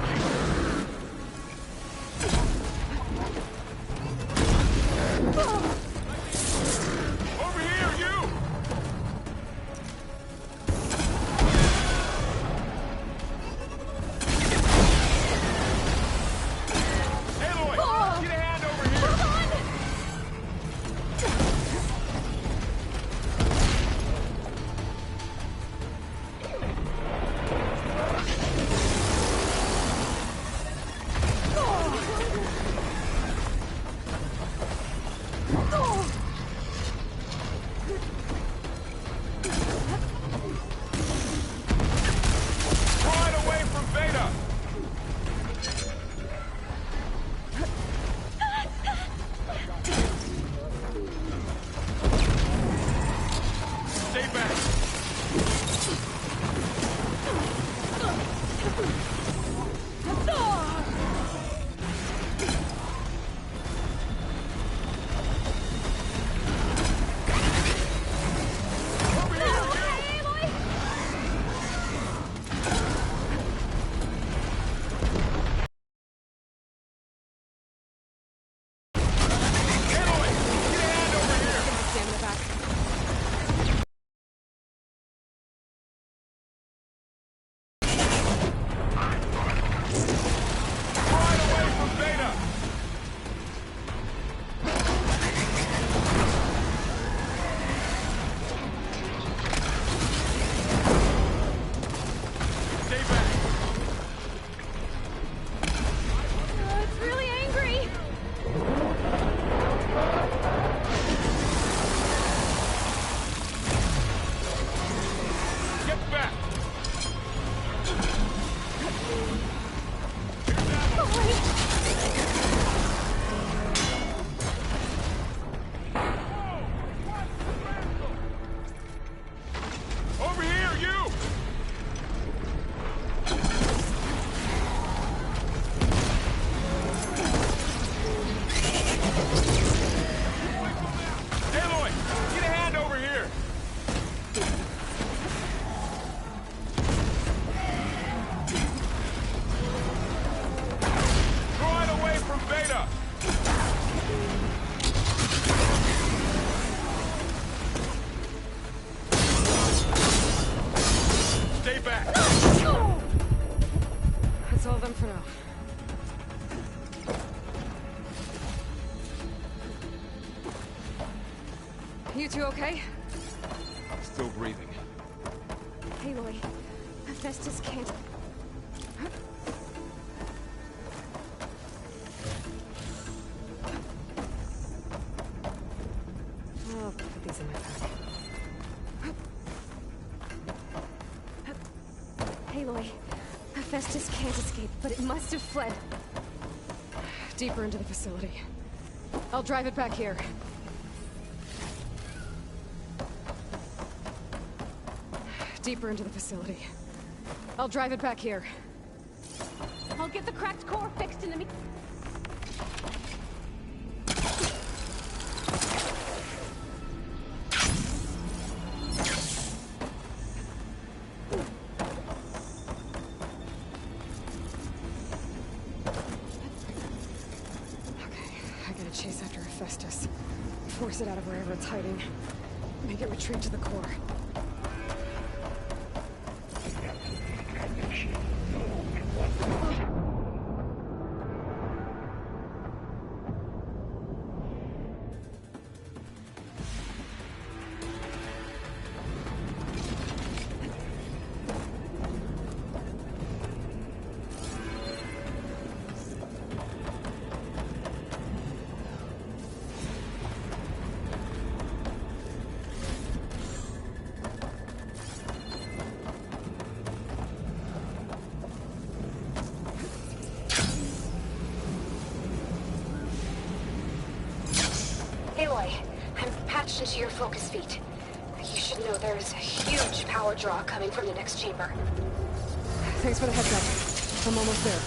Over here, you! Aloy! Get a hand over here! Draw it away from Beta! Stay back! Stamina back. Draw it away from Beta! Stay back! It's really angry! Get back! Over here, you! Aloy, get a hand over here! Draw it away from Beta! Stay back! That's all of them for now. You two okay? Still breathing. Aloy, Hephaestus can't... Aloy, Hephaestus can't escape, but it must have fled. Deeper into the facility. I'll drive it back here. Deeper into the facility. I'll drive it back here. I'll get the cracked core fixed in the Chase after Hephaestus. Force it out of wherever it's hiding. Make it retreat to the core. Aloy, I'm patched into your focus feet. You should know there is a huge power draw coming from the next chamber. Thanks for the heads up. I'm almost there.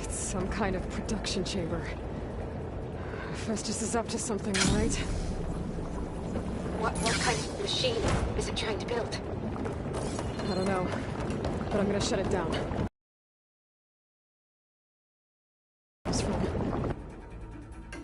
It's some kind of production chamber. Festus is up to something, right? What kind of machine is it trying to build? I don't know, but I'm gonna shut it down.